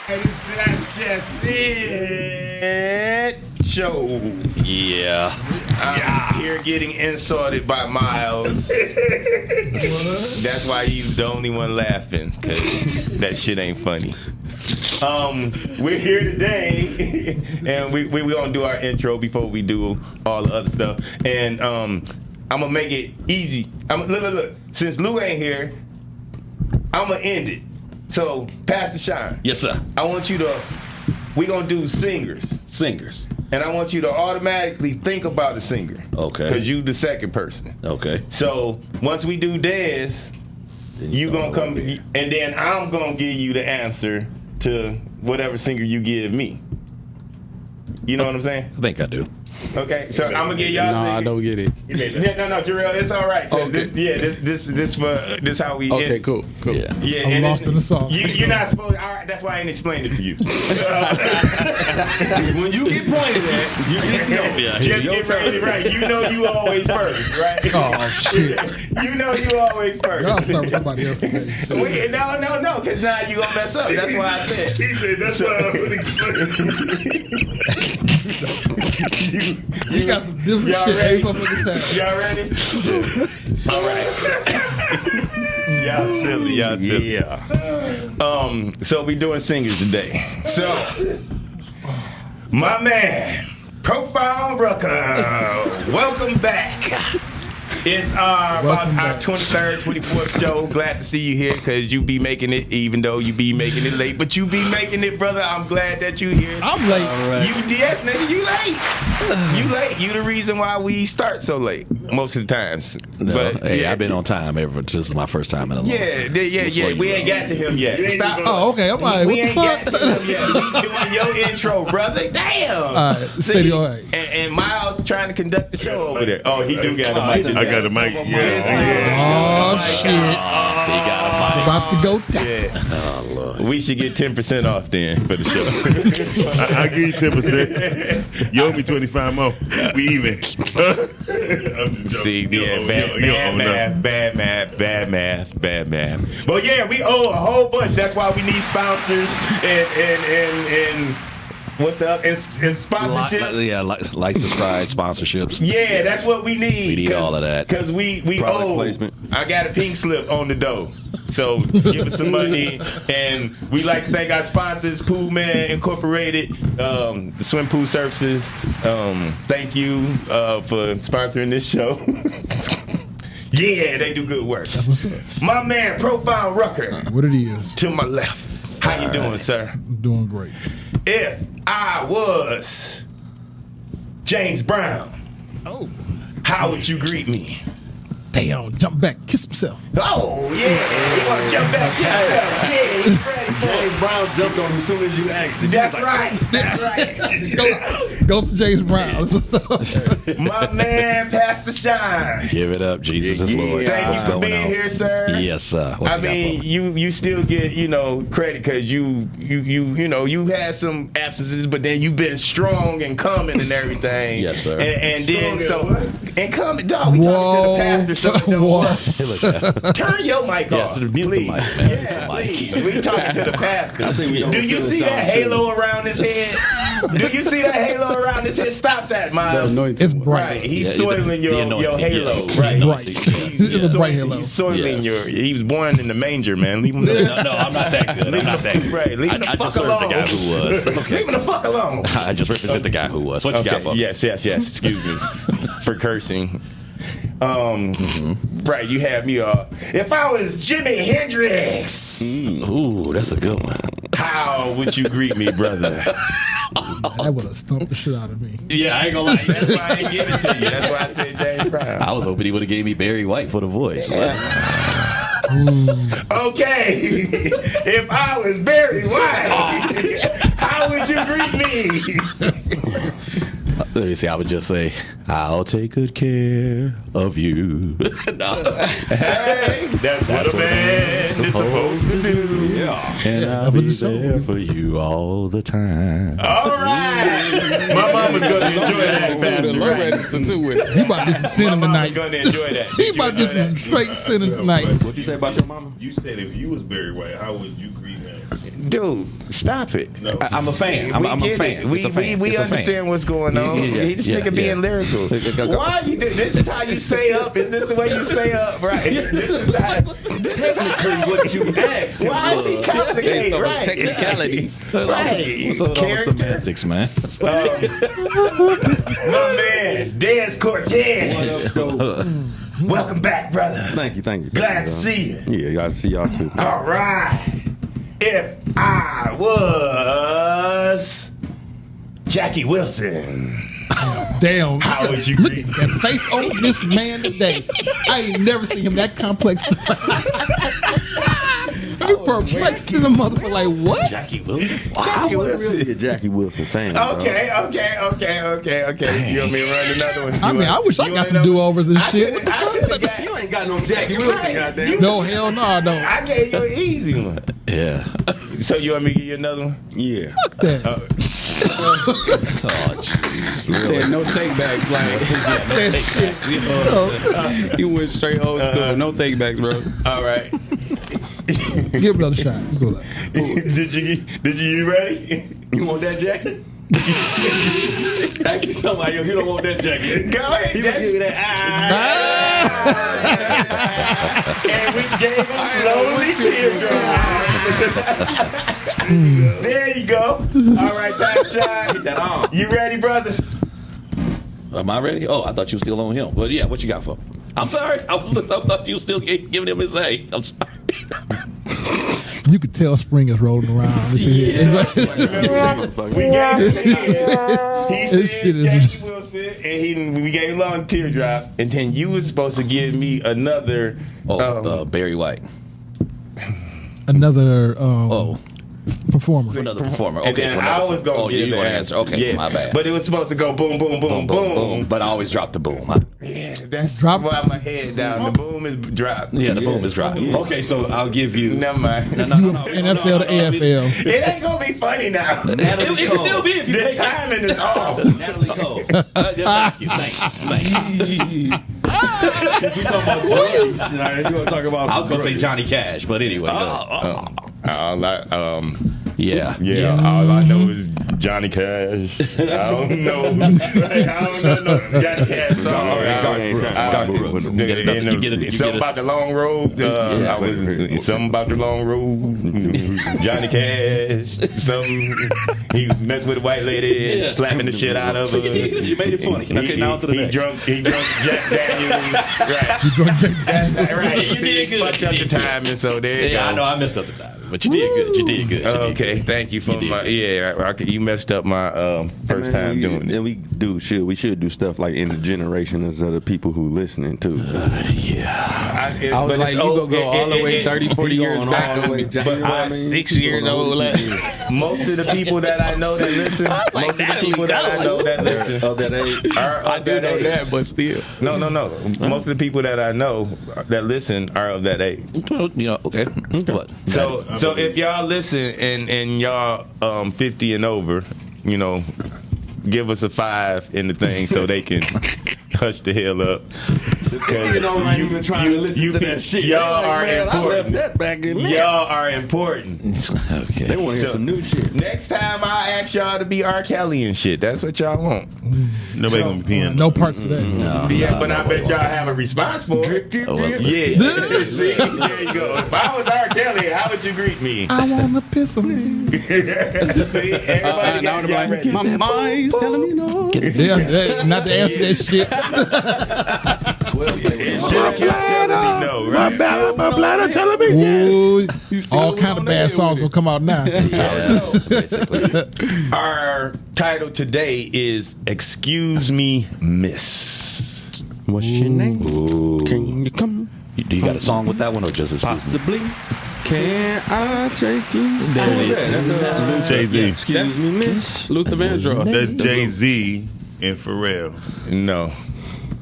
That's just it. Show. Yeah. I'm here getting insulted by Miles. That's why he's the only one laughing, because that shit ain't funny. We're here today, and we gonna do our intro before we do all the other stuff. And I'm gonna make it easy. Look. Since Lou ain't here, I'm gonna end it. So, Pastor Shine. Yes, sir. I want you to. We gonna do singers. Singers. And I want you to automatically think about a singer. Okay. Because you the second person. Okay. So once we do Dez, you gonna come, and then I'm gonna give you the answer to whatever singer you give me. You know what I'm saying? I think I do. Okay, so I'm gonna give y'all. No, I don't get it. No, Jarrell, it's all right. Okay. This how we. Okay, cool. Yeah. Yeah, I'm lost in the sauce. You're not supposed. All right, that's why I ain't explained it to you. When you get pointed at, you just know. Yeah. Just get ready, right? You know you always first, right? Oh shit! You know you always first. Y'all start with somebody else today. No, because now you gonna mess up. That's why I said. He said that's why I'm really You got some different Y'all shit ready? every motherfucking time. Y'all ready? All right. Y'all silly. Yeah. So we doing singers today. So, my man, Profile Rucker, welcome back. It's about our 23rd, 24th show. Glad to see you here because you be making it, even though you be making it late. But you be making it, brother. I'm glad that you here. I'm late. Yes, nigga, you late. You late. You the reason why we start so late most of the times. No, But hey, yeah, I've been on time ever. This is my first time in a long time. Yeah. We ain't got to him yet. Stop. Oh, okay. I'm like, We what the ain't got fuck? to him yet. We doing your intro, brother. Damn. All right, steady on. Right. And Miles trying to conduct the show over there. Oh, he do got a mic. I got a mic. Yeah. Oh shit! He got a mic. About to go down. Yeah. Oh, Lord. We should get 10% off then for the show. I give you 10%. You owe me 25 more. We even. I'm just See, joking. yeah, bad math. But yeah, we owe a whole bunch. That's why we need sponsors and what's the other? And sponsorship. Like, subscribe, sponsorships. Yeah, that's what we need. We need all of that. Because we Product owe. placement. I got a pink slip on the dough. So give us some money. And we like to thank our sponsors, Pool Man Incorporated, the Swim Pool Services. Thank you for sponsoring this show. Yeah, they do good work. That's what's up. My man, Profile Rucker, What it is? to my left. How you doing, sir? I'm doing great. If I was James Brown, how would you greet me? Damn! Jump back, kiss himself. Oh, yeah. You want to jump back? Yeah, he's ready for it. James Brown jumped on him as soon as you asked him. That's right. That's right. Goes to James Brown. That's what's up. My man, Pastor Shine. Give it up. Jesus is Lord. Thank What's you for going being on? here, sir. Yes, sir. What I you got mean, for me? you still get credit because you had some absences, but then you've been strong and coming and everything. Yes, sir. And then Strong and coming, dog. We talking to the pastor, so it don't Whoa. work. Hey, look, Turn your mic Yeah, off, to the mute the please. mic, man. Yeah, The mic. please. We talking to the pastor. I think we Do you see that halo around his head? Do you see that halo around his head? Stop that, The Miles. anointing It's one. bright. Right, he's Yeah, soiling the your anointing, halo. yes. Right, Right. It's a bright halo. He's soiling Yes. He was born in the manger, man. Leave him alone. No, I'm not that good. I'm not that good. Right, leave him the I fuck just served alone. the guy who was. Leave him the fuck alone. I just represent the guy who was. What you got for me? Yes. Excuse me for cursing. Right, you have me. If I was Jimi Hendrix, Ooh, that's a good one. how would you greet me, brother? That would have stumped the shit out of me. Yeah, I ain't gonna lie. That's why I didn't give it to you. That's why I said James Brown. I was hoping he would have gave me Barry White for the voice. Okay, if I was Barry White, how would you greet me? Let me see. I would just say, "I'll take good care of you." No. Hey, that's what a man supposed to do. Yeah. And Yeah, I'll that be was the show. there for you all the time. All right. My mama's going to enjoy that. The low register too with it. He about to do some sinning My mama's tonight. going to enjoy that. He about to do some straight sinning tonight. What you say about your mama? You said if you was Barry White, how would you greet him? Dude, stop it. No. I'm a fan. I'm a get fan. it. We It's a fan. we It's a understand fan. what's going on. This nigga being lyrical. Why you do this? Is how you stay up? Is this the way you stay up? Right. This is Technically, what you asked him Why is he was complicated? based on Right. technicality. Right. What's up with all the Character. semantics, man? My man, Dez Cortez. Welcome back, brother. Thank you. Glad to see you. Yeah, glad to see y'all too. All right. If I was Jackie Wilson, Damn. how would you Look greet at that face on this man today. I ain't never seen him that complex. You perplexed in the motherfucker. Like, what? Jackie Wilson. Jackie Really Wilson? a Jackie Wilson fan. bro. Okay. You want me to run another one? I mean, I wish I got some do-overs and shit. What the fuck? You ain't got no Jackie Wilson, goddamn. No, hell no, I don't. I gave you an easy one. Yeah. So you want me to give you another one? Yeah. Fuck that. Oh, jeez. He said no takebacks, like he went straight old school. No takebacks, bro. All right. Give him another shot. Let's do that. Did you ready? You want that jacket? Actually, somebody else. You don't want that jacket. Go ahead. He gonna give you that. And we gave him lonely teardrop. There you go. All right, that's shot. Get that on. You ready, brother? Am I ready? Oh, I thought you were still on him. Well, yeah, what you got for him? I'm sorry. I thought you were still giving him his A. I'm sorry. You could tell spring is rolling around. We gave him He This said shit is Jackie just- Wilson, and we gave him long teardrops, and then you was supposed to give me another. Barry White. Another performer. Another performer. And Okay, then so I was gonna give you the gonna answer. answer. Okay, Yeah. my bad. But it was supposed to go boom, boom, boom, boom. But I always drop the boom. Yeah, that's Drop- why my head down. The boom is dropped. Yeah, the boom is dropping. Okay, so I'll give you. Never mind. You from NFL to AFL. It ain't gonna be funny now. It can still be if you The take it. timing is off. Natalie Cole. Thank you. Thank you. Since we talking about drugs, you gonna talk about? I was gonna say Johnny Cash, but anyway. Yeah. All I know is Johnny Cash. I don't know. I don't know no Johnny Cash song. Something about the long road. Something about the long road. Johnny Cash. Something. He messed with a white lady, slapping the shit out of her. You made it funny. Okay, now on to the next. He drunk Jack Daniels. Right. You drunk Jack Daniels. Right. You did good. Fucked up the time, and so there you go. Yeah, I know I messed up the time, but you did good. You did good. Okay, thank you for You did my. good. Yeah, you messed up my first time doing it. And we should do stuff like in the generations of the people who listening too. I was like, you gonna go all the way 30, 40 years back on me. But I'm 6 years old. Like, Most of the people that I know that listen, most of the people that I know that listen Of that age. are I of do that know age. that, but still. No. Most of the people that I know that listen are of that age. Okay. What? So if y'all listen and y'all 50 and over, give us a 5 in the thing so they can hush the hell up. Because I ain't even trying to listen to that shit. Y'all are I left important. that back in there. Y'all are important. Okay. They want to hear So- some new shit. Next time I ask y'all to be R. Kelly and shit. That's what y'all want. Nobody gonna be peeing. No parts of that. But I bet y'all have a response for it. Yeah. See, there you go. If I was R. Kelly, how would you greet me? I want to piss on you. See, everybody Now got y'all I'm like, ready. my mind's telling me no. Yeah, not to answer that shit. 12 Should've kept telling me no, right? My bladder telling me. Ooh, all kind of bad songs gonna come out now. Our title today is Excuse Me, Miss. What's your name? Can you come? Do you got a song with that one or just a Possibly. Can I take you? That's Jay-Z. Excuse me, miss. Luther Vandross. That's Jay-Z and Pharrell. No.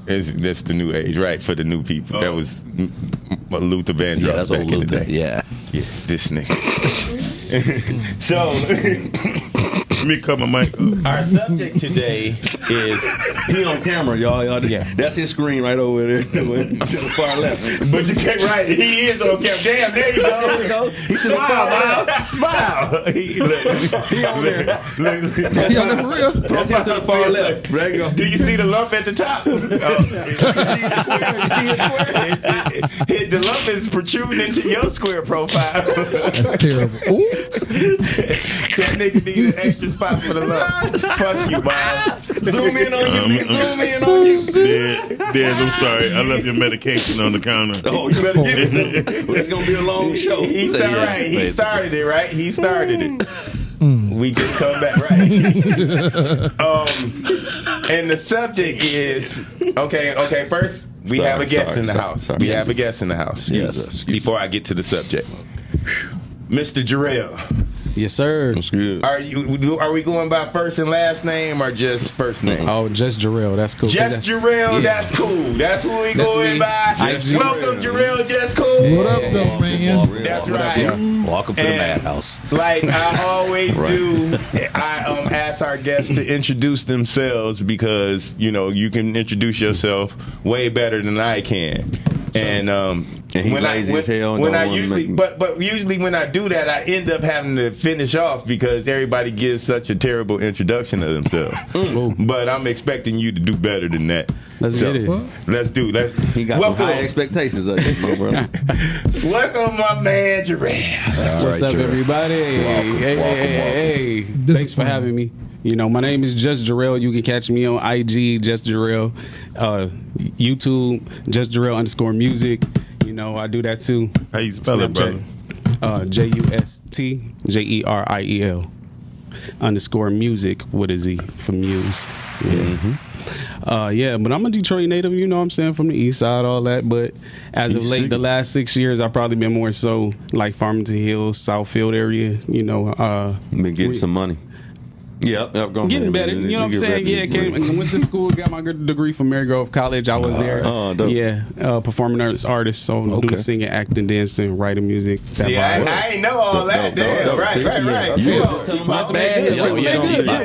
That's the new age, right? For the new people. That was Luther Vandross that's back old in the Luther. day. Yeah. Yeah, this nigga. So, Let me cut my mic up. our subject today is He on camera, y'all. Yeah. That's his screen right over there to the far left. But you can't right. He is on camera. Damn, there you go. He should have Smile, found Miles. Smile. He on there. He on there for real? That's him to the far left. There you go. Do you see the lump at the top? You see his square? The lump is protruding into your square profile. That's terrible. Ooh. That nigga need an extra spot for the lump. Fuck you, Miles. Zoom in on you. Zoom in on you. Dez, I'm sorry. I left your medication on the counter. Oh, you better give it to him. It's going to be a long show. He started it, right? He started it. We just come back, right? And the subject is okay. First, we have a guest in the house. We have a guest in the house. Yes. Before I get to the subject, Mr. Jarrell, Yes, sir. That's good. are we going by first and last name or just first name? Oh, just Jarrell. That's cool. Just Jarrell, that's cool. That's who we going me. by. Just Welcome, Jarrell. Just cool. What up, though, man? That's right. Welcome to the madhouse. Like I always do, I ask our guests to introduce themselves because you can introduce yourself way better than I can. And he lazy as hell. But usually when I do that, I end up having to finish off because everybody gives such a terrible introduction of themselves. But I'm expecting you to do better than that. Let's get it. Let's do that. He got some high expectations of you, my brother. Welcome, my man, Jarrell. What's up, everybody? Hey. Thanks for having me. My name is Just Jarrell. You can catch me on IG, Just Jarrell. YouTube, Just Jarrell _music. I do that too. How you spell it, brother? JUSTJERIEL _music with a Z for Muse. Yeah. But I'm a Detroit native, you know what I'm saying, from the east side, all that. But as of late, the last 6 years, I've probably been more so like Farmington Hills, Southfield area, Been getting some money. Yep, getting better. You know what I'm saying? Yeah, went to school, got my degree from Marygrove College. I was there. Performing artist. So doing singing, acting, dancing, writing music. See, I ain't know all that. Damn, right. My bad.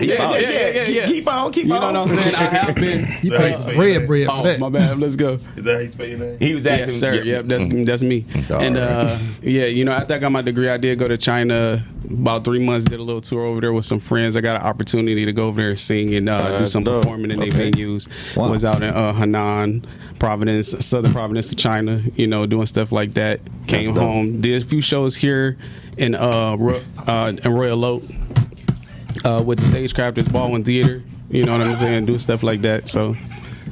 Yeah. Keep on. You know what I'm saying? I have been. He paid bread for that. My bad. Let's go. Is that how you spell your name? He was acting. Yes, sir. Yep, that's me. And after I got my degree, I did go to China about 3 months. Did a little tour over there with some friends. I got an opportunity to go over there and sing and do some performing in their venues. Wow. Was out in Henan, Providence, Southern Providence of China. Doing stuff like that. Came home, did a few shows here in Royal Oak with the Stagecrafters Baldwin Theater. You know what I'm saying? Do stuff like that. So.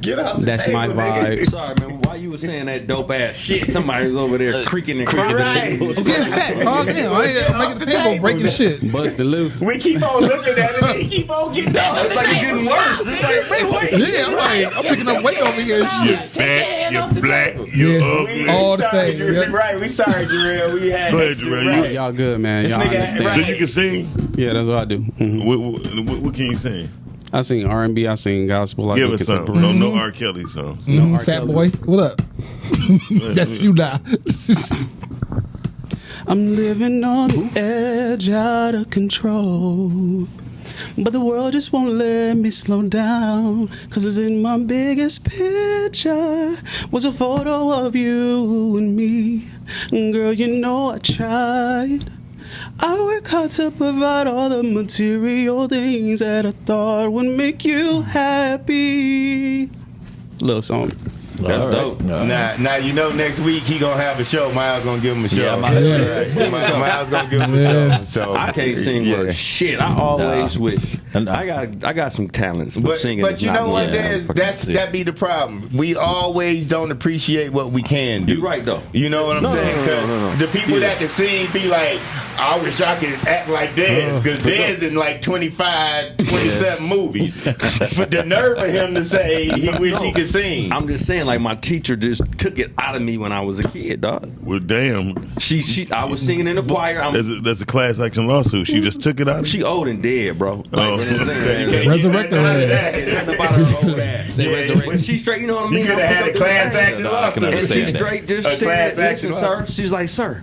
That's my vibe. Sorry, man. Why you was saying that dope ass shit? Somebody was over there creaking and creaking. Right. I'm getting fat, dog. Damn, I'm making the table, breaking the shit. Busting loose. We keep on looking at it and he keep on getting down. It's like it's getting worse. It's like, wait. Yeah, I'm picking up weight over here and You're shit. fat, you're black, you're ugly. All the same. Yeah. Right, we sorry, Jarrell. We had Go ahead, Jarrell. Y'all good, man. Y'all understand. So you can sing? Yeah, that's what I do. What can you sing? I sing R&B, I sing gospel. Give us something. No R. Kelly songs. Fat boy, what up? That's you now. I'm living on the edge, out of control. But the world just won't let me slow down. 'Cause it's in my biggest picture was a photo of you and me. Girl, I tried. I work hard to provide all the material things that I thought would make you happy. Little song. That's dope. Now, next week he gonna have a show. Miles gonna give him a show. Yeah, Miles gonna give him a show. So I can't sing worth shit. I always wish. I got some talents, but singing. But is you not know one what? of them. That be the problem. We always don't appreciate what we can do. You're right though. You know what I'm saying? No. The people that can sing be like, I wish I could act like Dez, because Dez in like 25, 27 movies. But the nerve of him to say he wish he could sing. I'm just saying, like my teacher just took it out of me when I was a kid, dog. Well, damn. I was singing in the choir. That's a class action lawsuit. She just took it out of you? She old and dead, bro. Oh. Resurrect her ass. When she's straight, you know what I mean? You could have had a class action lawsuit. And she's straight, just A class action listen, sir. lawsuit. She's like, sir,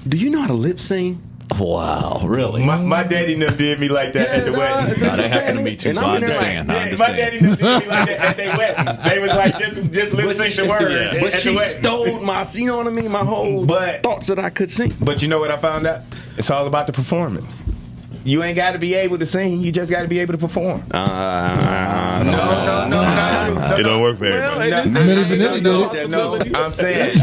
do you know how to lip sync? Wow, really? My daddy never did me like that at the wedding. No, that happened to me too, And so I'm I in there like, understand. I My understand. daddy never did me like that at their wedding. They was like, just lip sync the word But at she the wedding. stole my, you know what I mean? My whole thoughts that I could sing. But you know what I found out? It's all about the performance. You ain't got to be able to sing. You just got to be able to perform. No. It don't work for everybody. Milli Vanilli did it. No, I'm saying,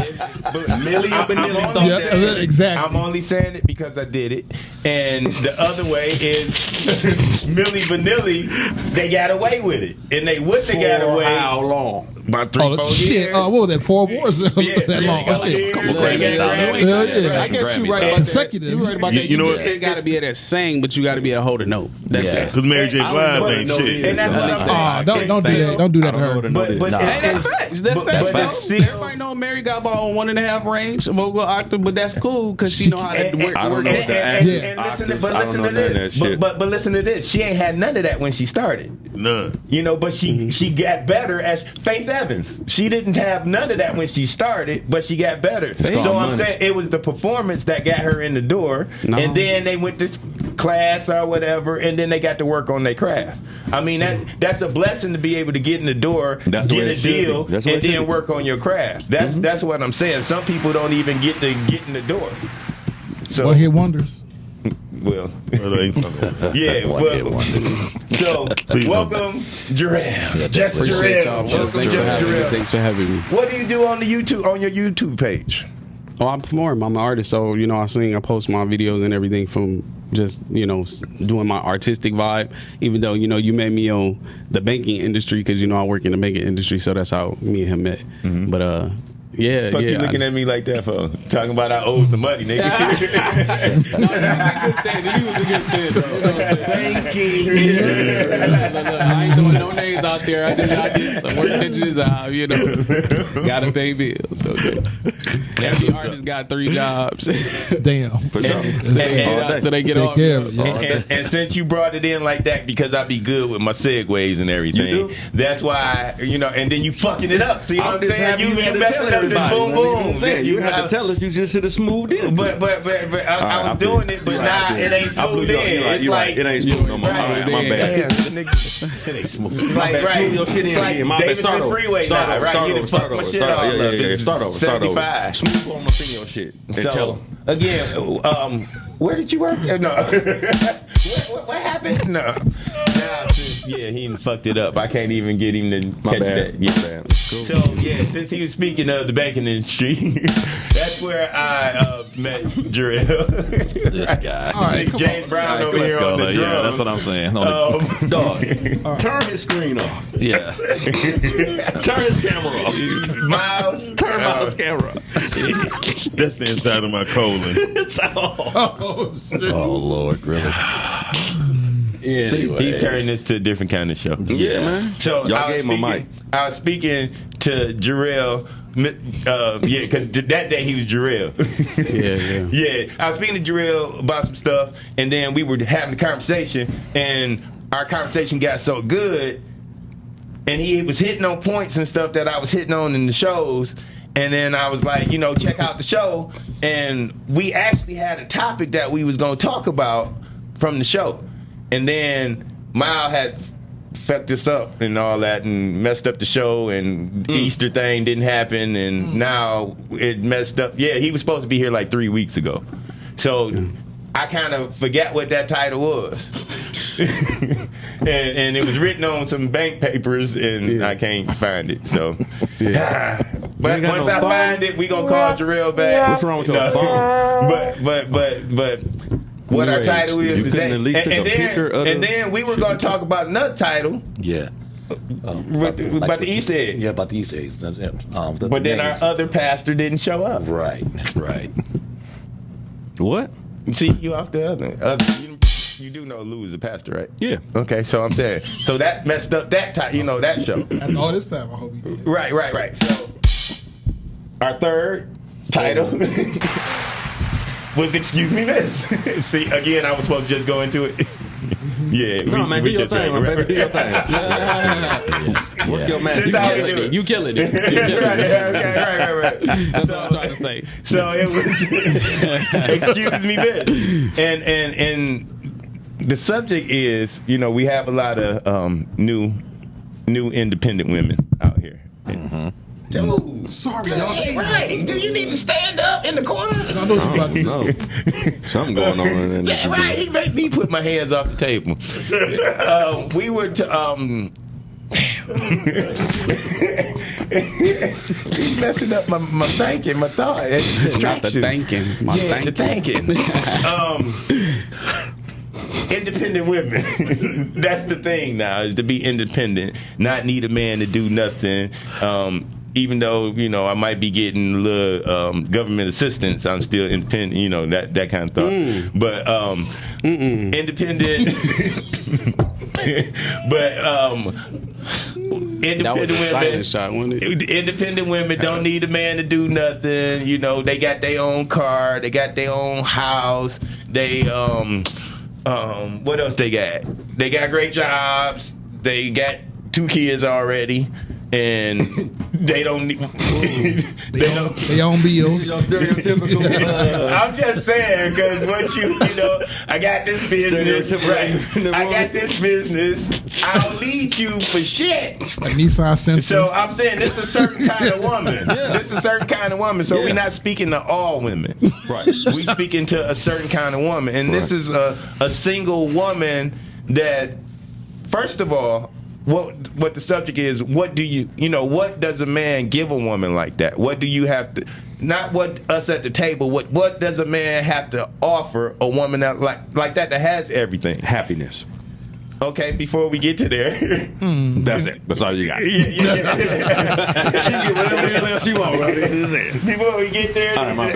Millie Vanilli thought that. Yeah, exactly. I'm only saying it because I did it. And the other way is Millie Vanilli, they got away with it. And they wouldn't have got away. How long? About 3-4 Oh, shit. years. What was that? 4 wars? That long. got Shit. Grammys, Grammys out there. Hell yeah. I guess you right about that. Consecutive. You right about that. You know what? You got to be able to sing, but you got to be able to hold a note. That's Yeah. it. Because Mary J. Blige ain't shit. And that's what I'm saying. Don't do that. Don't do that to her. But Hey, that's facts. That's But- facts. but Folks. still- Everybody know Mary got about 1.5 range vocal octave, but that's cool because she know how to work I don't know that. that. And listen to, but I don't listen know to none of this. that shit. But listen to this. She ain't had none of that when she started. None. You know, but she got better as Faith Evans. She didn't have none of that when she started, but she got better. So called I'm money. saying it was the performance that got her in the door, No. and then they went to class or whatever, and then they got to work on their craft. I mean, that's a blessing to be able to get in the door, That's the get way a it should be. deal, That's the way and it should then be. work on your craft. That's what I'm saying. Some people don't even get to get in the door. So One hit wonders. well. What are you talking about? Yeah, well, so Please welcome, Jarrell. Just Appreciate y'all. Jarrell. Welcome, Thanks for Just having me. Jarrell. Thanks for having me. What do you do on the YouTube on your YouTube page? Oh, I perform. I'm an artist, so you know I sing. I post my videos and everything from just doing my artistic vibe. Even though you met me on the banking industry because I work in the banking industry, so that's how me and him met. But yeah, Fuck yeah. you looking at me like that for? Talking about I owe some money, nigga. No, he was a good stand. Banking. I ain't throwing no names out there. I just some work at this job, Gotta pay bills. Okay. Every artist got 3 jobs. Damn. For sure. So they get Take off. care of it. Yeah. And since you brought it in like that, because I be good with my segues and everything, You do? that's why and then you fucking it up. See what I'm saying? You had to messing tell up this everybody. boom You know what boom. I'm saying? You had have- to tell us. You just should have smoothed in. But I I was feel doing you. it, but You're right, nah, I it feel ain't you. I smooth blew you up. in. You're right, It's you're like right. It ain't smooth no more. Right. My bad. Damn, nigga. It ain't smooth. Like, right. Smooth your shit in It's like again. My bad. Davidson Start over. Freeway Start now, over. right? Start You over. done Start fucked my over. shit Start all over. up. Yeah. It's Start over. Start over. 75. Smooth on my senior shit. And tell So them. again, where did you work? No. What happened? No. Nah, he done fucked it up. I can't even get him to My catch bad. that. Yeah. My bad. Cool. So since he was speaking of the banking industry, that's where I met Jarrell. This guy. All right, come James on. Brown over here on the drums. Yeah, that's what I'm saying. On Dog, turn his screen off. yeah. Turn his camera off. Miles. Turn Miles' camera. That's the inside of my colon. Oh, shit. Oh Lord, really? Anyway. He's turning this to a different kind of show. Yeah, man. So Y'all I was gave him a speaking, mic. I was speaking to Jarrell. Because that day he was Jarrell. Yeah. Yeah, I was speaking to Jarrell about some stuff, and then we were having a conversation, and our conversation got so good, and he was hitting on points and stuff that I was hitting on in the shows. And then I was like, check out the show, and we actually had a topic that we was gonna talk about from the show. And then Miles had fucked us up and all that and messed up the show, and Easter thing didn't happen, and now it messed up. Yeah, he was supposed to be here like 3 weeks ago. So I kind of forgot what that title was. and it was written on some bank papers, and I can't find it. So, but ain't got once no I phone? find it, we gonna call Jarrell back. What's wrong with your phone? But what our Wait, title is you couldn't today, at least take a picture of and the then we were gonna talk about another title Yeah. about the Easter egg. Yeah, about the Easter eggs. But then our other pastor didn't show up. Right. What? See, you off the other. You do know Lou is a pastor, right? Yeah. Okay, so I'm saying, so that messed up that that show. After all this time, I hope you did. Right. So our third title was Excuse Me, Miss. See, again, I was supposed to just go into it. Yeah, No, man, do your thing, man, baby. Do your thing. Work your magic. You killing it. Right. That's what I'm trying to say. So it was. Excuse me, bitch. And the subject is, we have a lot of new independent women out here. Mm-hmm. Dude, Sorry, y'all. right? Do you need to stand up in the corner? I know what you about to do. No. Something going on in there. Yeah, right. He made me put my hands off the table. We were he's messing up my thinking, my thought. Not the thinking. The thinking. Independent women. That's the thing now, is to be independent, not need a man to do nothing. Even though, I might be getting a little government assistance, I'm still independent, that kind of thought. But independent but independent women, shot, wasn't it? independent women don't need a man to do nothing. They got their own car, they got their own house, they what else they got? They got great jobs, they got 2 kids already, and they don't need They own bills. Stereotypical. I'm just saying, because once I got this business, right? I got this business. I don't need you for shit. A Nissan Sentra. So I'm saying this is a certain kind of woman. This is a certain kind of woman. So we're not speaking to all women. Right. We speaking to a certain kind of woman, and this is a single woman that, first of all, what the subject is, what does a man give a woman like that? What do you have to, not what us at the table, what does a man have to offer a woman that like that has everything? Happiness. Okay, before we get to there. That's it. That's all you got. She get whatever else she want, right? Before we get there. All right, my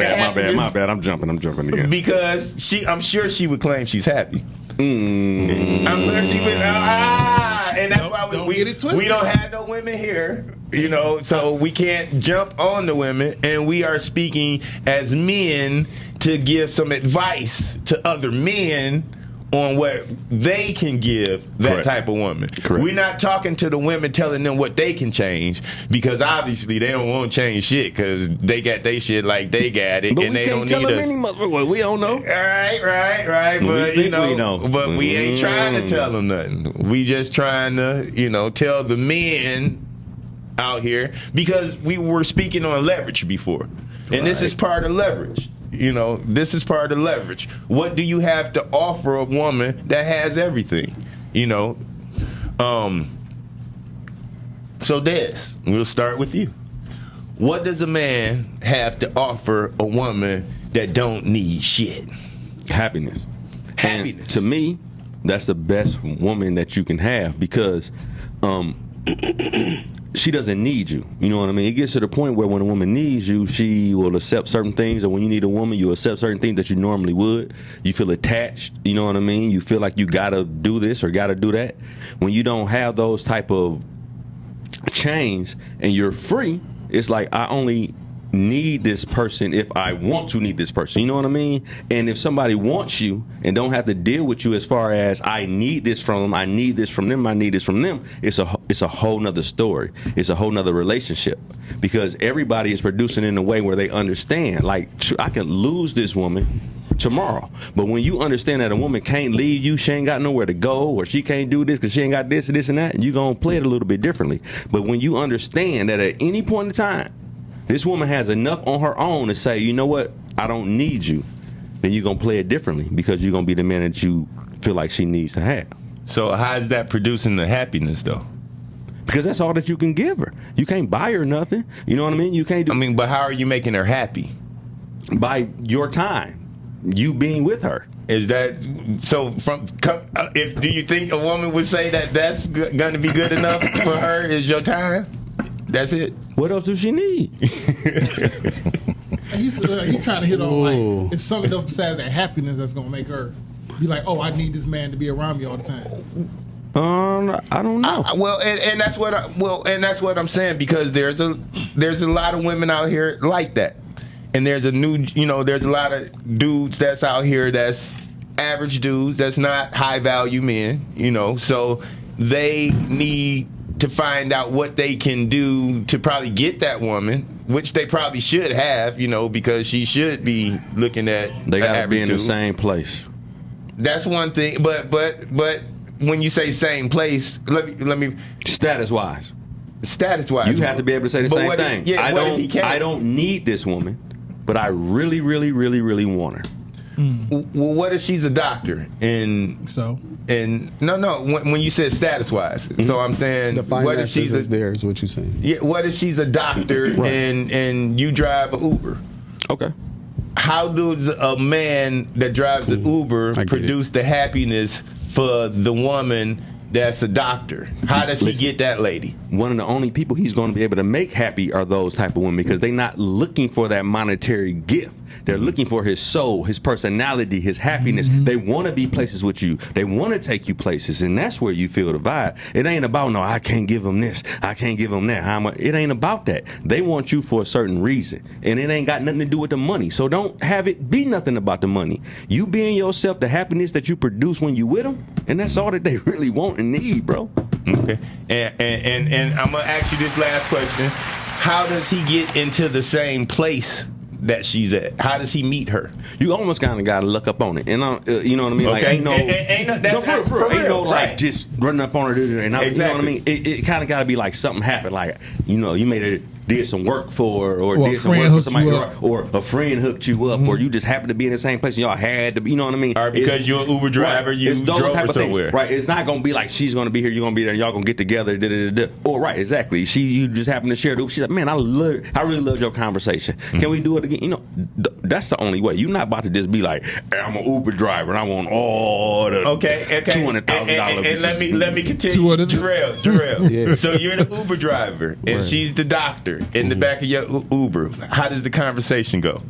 bad. I'm jumping again. Because I'm sure she would claim she's happy. I'm sure she would. And that's why we don't have no women here, so we can't jump on the women, and we are speaking as men to give some advice to other men on what they can give that Correct. type of woman. Correct. We're not talking to the women telling them what they can change, because obviously they don't want to change shit because they got their shit like they got it, But and we they can't don't tell need them us. any motherfucker. We don't know. Right. We But think we know. but we ain't trying to tell them nothing. We just trying to, tell the men out here, because we were speaking on leverage before, and this is part of leverage. This is part of leverage. What do you have to offer a woman that has everything? So Des, we'll start with you. What does a man have to offer a woman that don't need shit? Happiness. Happiness. And to me, that's the best woman that you can have, because she doesn't need you. You know what I mean? It gets to the point where when a woman needs you, she will accept certain things, and when you need a woman, you accept certain things that you normally would. You feel attached. You know what I mean? You feel like you gotta do this or gotta do that. When you don't have those type of chains and you're free, it's like, I only need this person if I want to need this person. You know what I mean? And if somebody wants you and don't have to deal with you as far as, I need this from them, I need this from them, I need this from them, it's a whole nother story. It's a whole nother relationship, because everybody is producing in a way where they understand, like, I can lose this woman tomorrow, but when you understand that a woman can't leave you, she ain't got nowhere to go, or she can't do this because she ain't got this and that, you're gonna play it a little bit differently. But when you understand that at any point in time this woman has enough on her own to say, you know what, I don't need you, then you're going to play it differently, because you're going to be the man that you feel like she needs to have. So how is that producing the happiness, though? Because that's all that you can give her. You can't buy her nothing. You know what I mean? You can't do. But how are you making her happy? By your time, you being with her. Is that so? Do you think a woman would say that that's going to be good enough for her? Is your time? That's it. What else does she need? He's trying to hit on, like, it's something else besides that happiness that's gonna make her be like, oh, I need this man to be around me all the time. I don't know. And that's what I'm saying, because there's a lot of women out here like that, and there's a lot of dudes that's out here that's average dudes. That's not high value men. You know, so they need to find out what they can do to probably get that woman, which they probably should have, you know, because she should be looking at. They gotta be in dude. the same place. That's one thing, but when you say same place, let me Status wise, you have to be able to say the same thing. I don't need this woman, but I really, really, really, really want her. Well, what if she's a doctor and So no when you said status wise, so I'm saying what if she's there is what you're saying. Yeah, what if she's a doctor and you drive an Uber? Okay. How does a man that drives the Uber produce the happiness for the woman that's a doctor? How does he get that lady? One of the only people he's going to be able to make happy are those type of women, because they're not looking for that monetary gift. They're looking for his soul, his personality, his happiness. They want to be places with you. They want to take you places, and that's where you feel the vibe. It ain't about, no, I can't give them this, I can't give them that. It ain't about that. They want you for a certain reason, and it ain't got nothing to do with the money. So don't have it be nothing about the money. You being yourself, the happiness that you produce when you with them, and that's all that they really want and need, bro. Okay. And I'm going to ask you this last question. How does he get into the same place that she's at? How does he meet her? You almost kind of got to look up on it, and you know what I mean. Okay. Like ain't no like just running up on her, and exactly. You know what I mean. It kind of got to be like something happened, like you know did some work for, or did some work for somebody, or a friend hooked you up, or you just happened to be in the same place and y'all had to, you know what I mean? Or because you're an Uber driver, right, you drove her somewhere. Right, it's not going to be like she's going to be here, you're going to be there, y'all going to get together, or right, exactly. You just happen to share the Uber. She's like, man, I really loved your conversation. Can we do it again? You know, that's the only way. You're not about to just be like, hey, I'm an Uber driver and I want all the $200,000. And let me continue. Jarrell. Yeah. So you're the Uber driver and she's the doctor in the back of your Uber. How does the conversation go?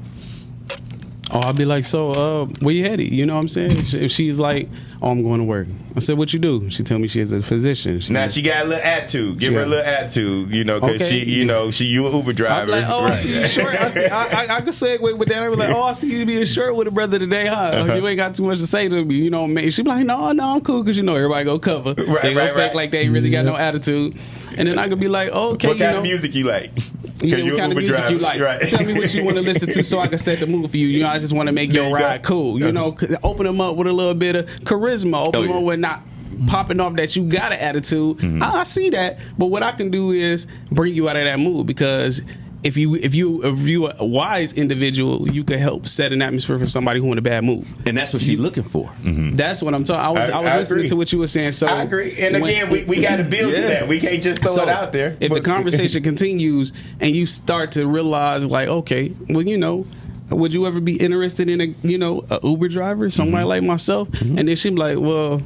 Oh, I'll be like, so, where you headed? You know what I'm saying? If she's like, oh, I'm going to work. I said, what you do? She tell me she is a physician. She got a little attitude. Give her a little attitude, you know, because you an Uber driver. I'm like, oh, I see you short. I could segue with that. I be like, oh, I see you being short with a brother today, huh? You ain't got too much to say to me, you know. She be like, no, I'm cool, because you know everybody go cover. They go fake like they ain't really got no attitude. And then I could be like, oh, okay, what kind of music you like? Yeah, what kind of music driver. You like? Right. Tell me what you want to listen to so I can set the mood for you. You know, I just want to make your ride cool. You know, open them up with a little bit of charisma. Open them up with not popping off that you got an attitude. I see that. But what I can do is bring you out of that mood, because if you a wise individual, you could help set an atmosphere for somebody who in a bad mood. And that's what she's looking for. That's what I'm talking. I was listening to what you were saying. So I agree. And again, we got to build to that. We can't just throw it out there. If the conversation continues and you start to realize, like, okay, well, you know, would you ever be interested in a Uber driver, somebody like myself? And then she'd be like, well,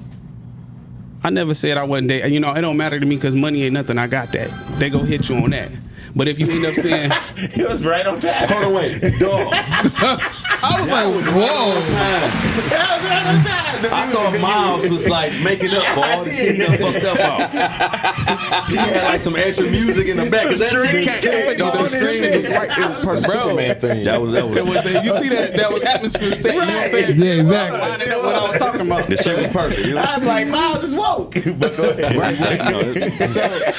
I never said I wasn't there. You know, it don't matter to me because money ain't nothing. I got that. They go hit you on that. But if you end up saying, it was right on time. Hold on, wait, dog. I was like, whoa. That was right on time. I thought Miles was like making up for all the shit he done fucked up on. He had like some extra music in the back. It was perfect. Superman thing. That was. You see that was atmosphere set. You know what I'm saying? Yeah, exactly. Lining up what I was talking about. The shit was perfect. You know? I was like, Miles is woke. But go ahead.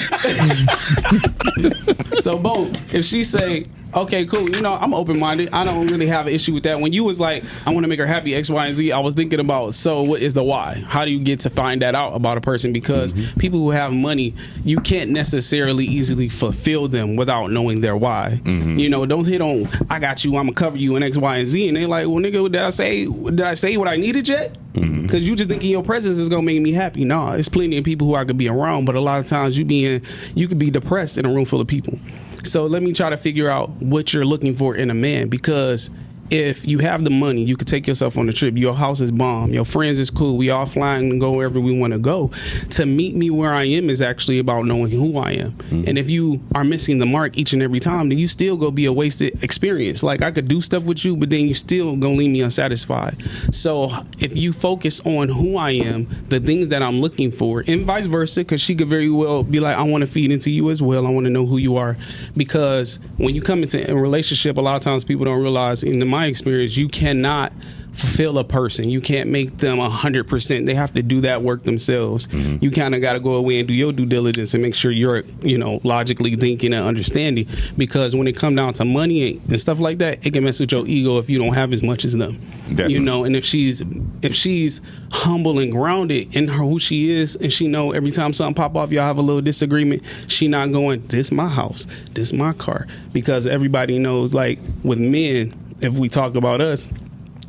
So boom, if she say, okay, cool, you know, I'm open-minded, I don't really have an issue with that. When you was like, I want to make her happy, X, Y, and Z, I was thinking about, so what is the why? How do you get to find that out about a person? Because people who have money, you can't necessarily easily fulfill them without knowing their why. You know, don't hit on, I got you, I'm gonna cover you in X, Y, and Z, and they're like, well, nigga, did I say what I needed yet? Because you just thinking your presence is gonna make me happy. No, there's plenty of people who I could be around, but a lot of times you could be depressed in a room full of people. So let me try to figure out what you're looking for in a man, because if you have the money, you could take yourself on a trip. Your house is bomb. Your friends is cool. We all flying and go wherever we want to go. To meet me where I am is actually about knowing who I am. And if you are missing the mark each and every time, then you still go be a wasted experience. Like, I could do stuff with you, but then you still gonna leave me unsatisfied. So if you focus on who I am, the things that I'm looking for, and vice versa, because she could very well be like, I want to feed into you as well. I want to know who you are. Because when you come into a relationship, a lot of times people don't realize, in my experience, you cannot fulfill a person. You can't make them 100%. They have to do that work themselves. You kind of got to go away and do your due diligence and make sure you're, logically thinking and understanding. Because when it come down to money and stuff like that, it can mess with your ego if you don't have as much as them. Definitely. And if she's humble and grounded in her who she is, and she know every time something pop off, y'all have a little disagreement, she not going, this my house, this my car. Because everybody knows, like with men, if we talk about us,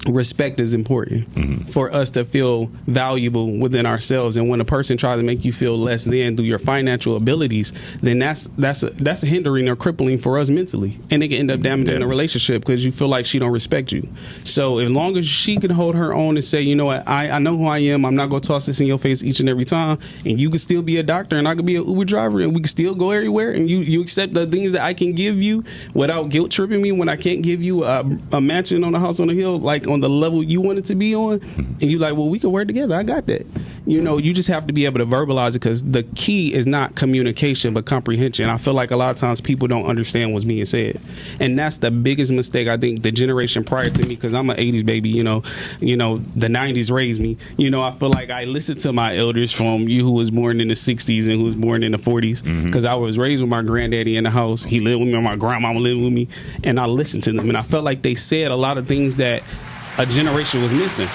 respect is important for us to feel valuable within ourselves. And when a person tries to make you feel less than through your financial abilities, then that's hindering or crippling for us mentally, and it can end up damaging a relationship because you feel like she don't respect you. So as long as she can hold her own and say, you know what, I know who I am, I'm not gonna toss this in your face each and every time, and you can still be a doctor and I could be an Uber driver and we can still go everywhere, and you accept the things that I can give you without guilt tripping me when I can't give you a mansion on a house on the hill, like on the level you want it to be on, and you like, well, we can work together, I got that. You just have to be able to verbalize it, because the key is not communication but comprehension. I feel like a lot of times people don't understand what's being said, and that's the biggest mistake I think the generation prior to me, because I'm an 80s baby, the 90s raised me. I feel like I listened to my elders from you who was born in the 60s and who was born in the 40s, because I was raised with my granddaddy in the house. He lived with me, and my grandmama lived with me, and I listened to them, and I felt like they said a lot of things that a generation was missing.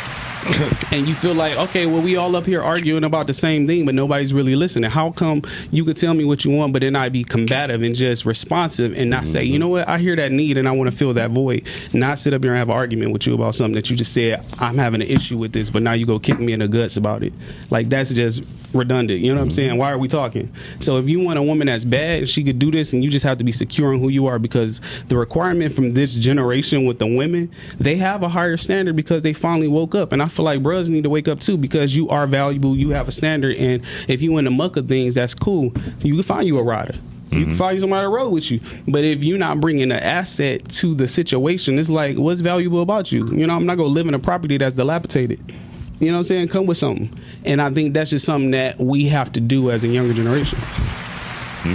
And you feel like, okay, well, we all up here arguing about the same thing, but nobody's really listening. How come you could tell me what you want, but then I'd be combative and just responsive and not say, you know what, I hear that need and I want to fill that void. Not sit up here and have an argument with you about something that you just said, I'm having an issue with this, but now you go kick me in the guts about it. Like, that's just redundant. You know what I'm saying? Why are we talking? So if you want a woman that's bad and she could do this, and you just have to be secure in who you are, because the requirement from this generation with the women, they have a higher standard because they finally woke up. And I feel like bros need to wake up too, because you are valuable, you have a standard, and if you in the muck of things, that's cool. You can find you a rider. You can find somebody to roll with you. But if you're not bringing an asset to the situation, it's like, what's valuable about you? I'm not going to live in a property that's dilapidated. You know what I'm saying? Come with something. And I think that's just something that we have to do as a younger generation.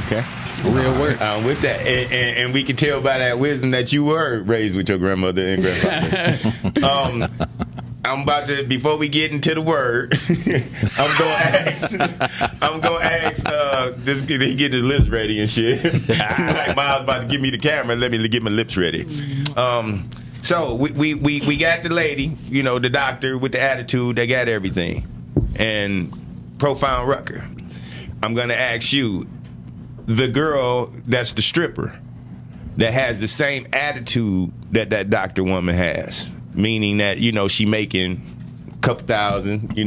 Okay. Real work. With that, and we can tell by that wisdom that you were raised with your grandmother and grandfather. I'm about to, before we get into the word, I'm gonna ask this, he get his lips ready and shit. Like Miles about to give me the camera, let me get my lips ready. So we got the lady, the doctor with the attitude that got everything, and Profound Rucker. I'm gonna ask you, the girl that's the stripper that has the same attitude that doctor woman has, meaning that she making a couple thousand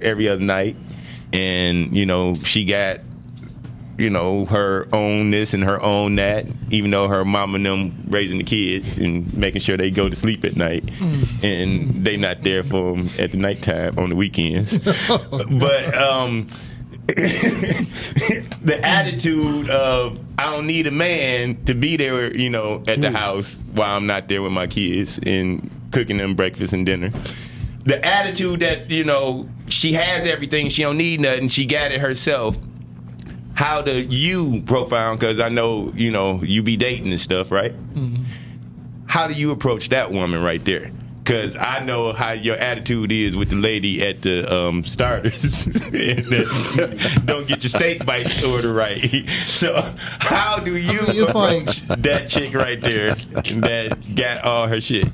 every other night, and she got her own this and her own that, even though her mom and them raising the kids and making sure they go to sleep at night, and they not there for them at the nighttime on the weekends. But the attitude of, I don't need a man to be there, at the house while I'm not there with my kids and cooking them breakfast and dinner. The attitude that, she has everything, she don't need nothing, she got it herself. How do you, Profound, because I know, you be dating and stuff, right? How do you approach that woman right there? Because I know how your attitude is with the lady at the starters. Don't get your steak bites order right. So how do you approach that chick right there that got all her shit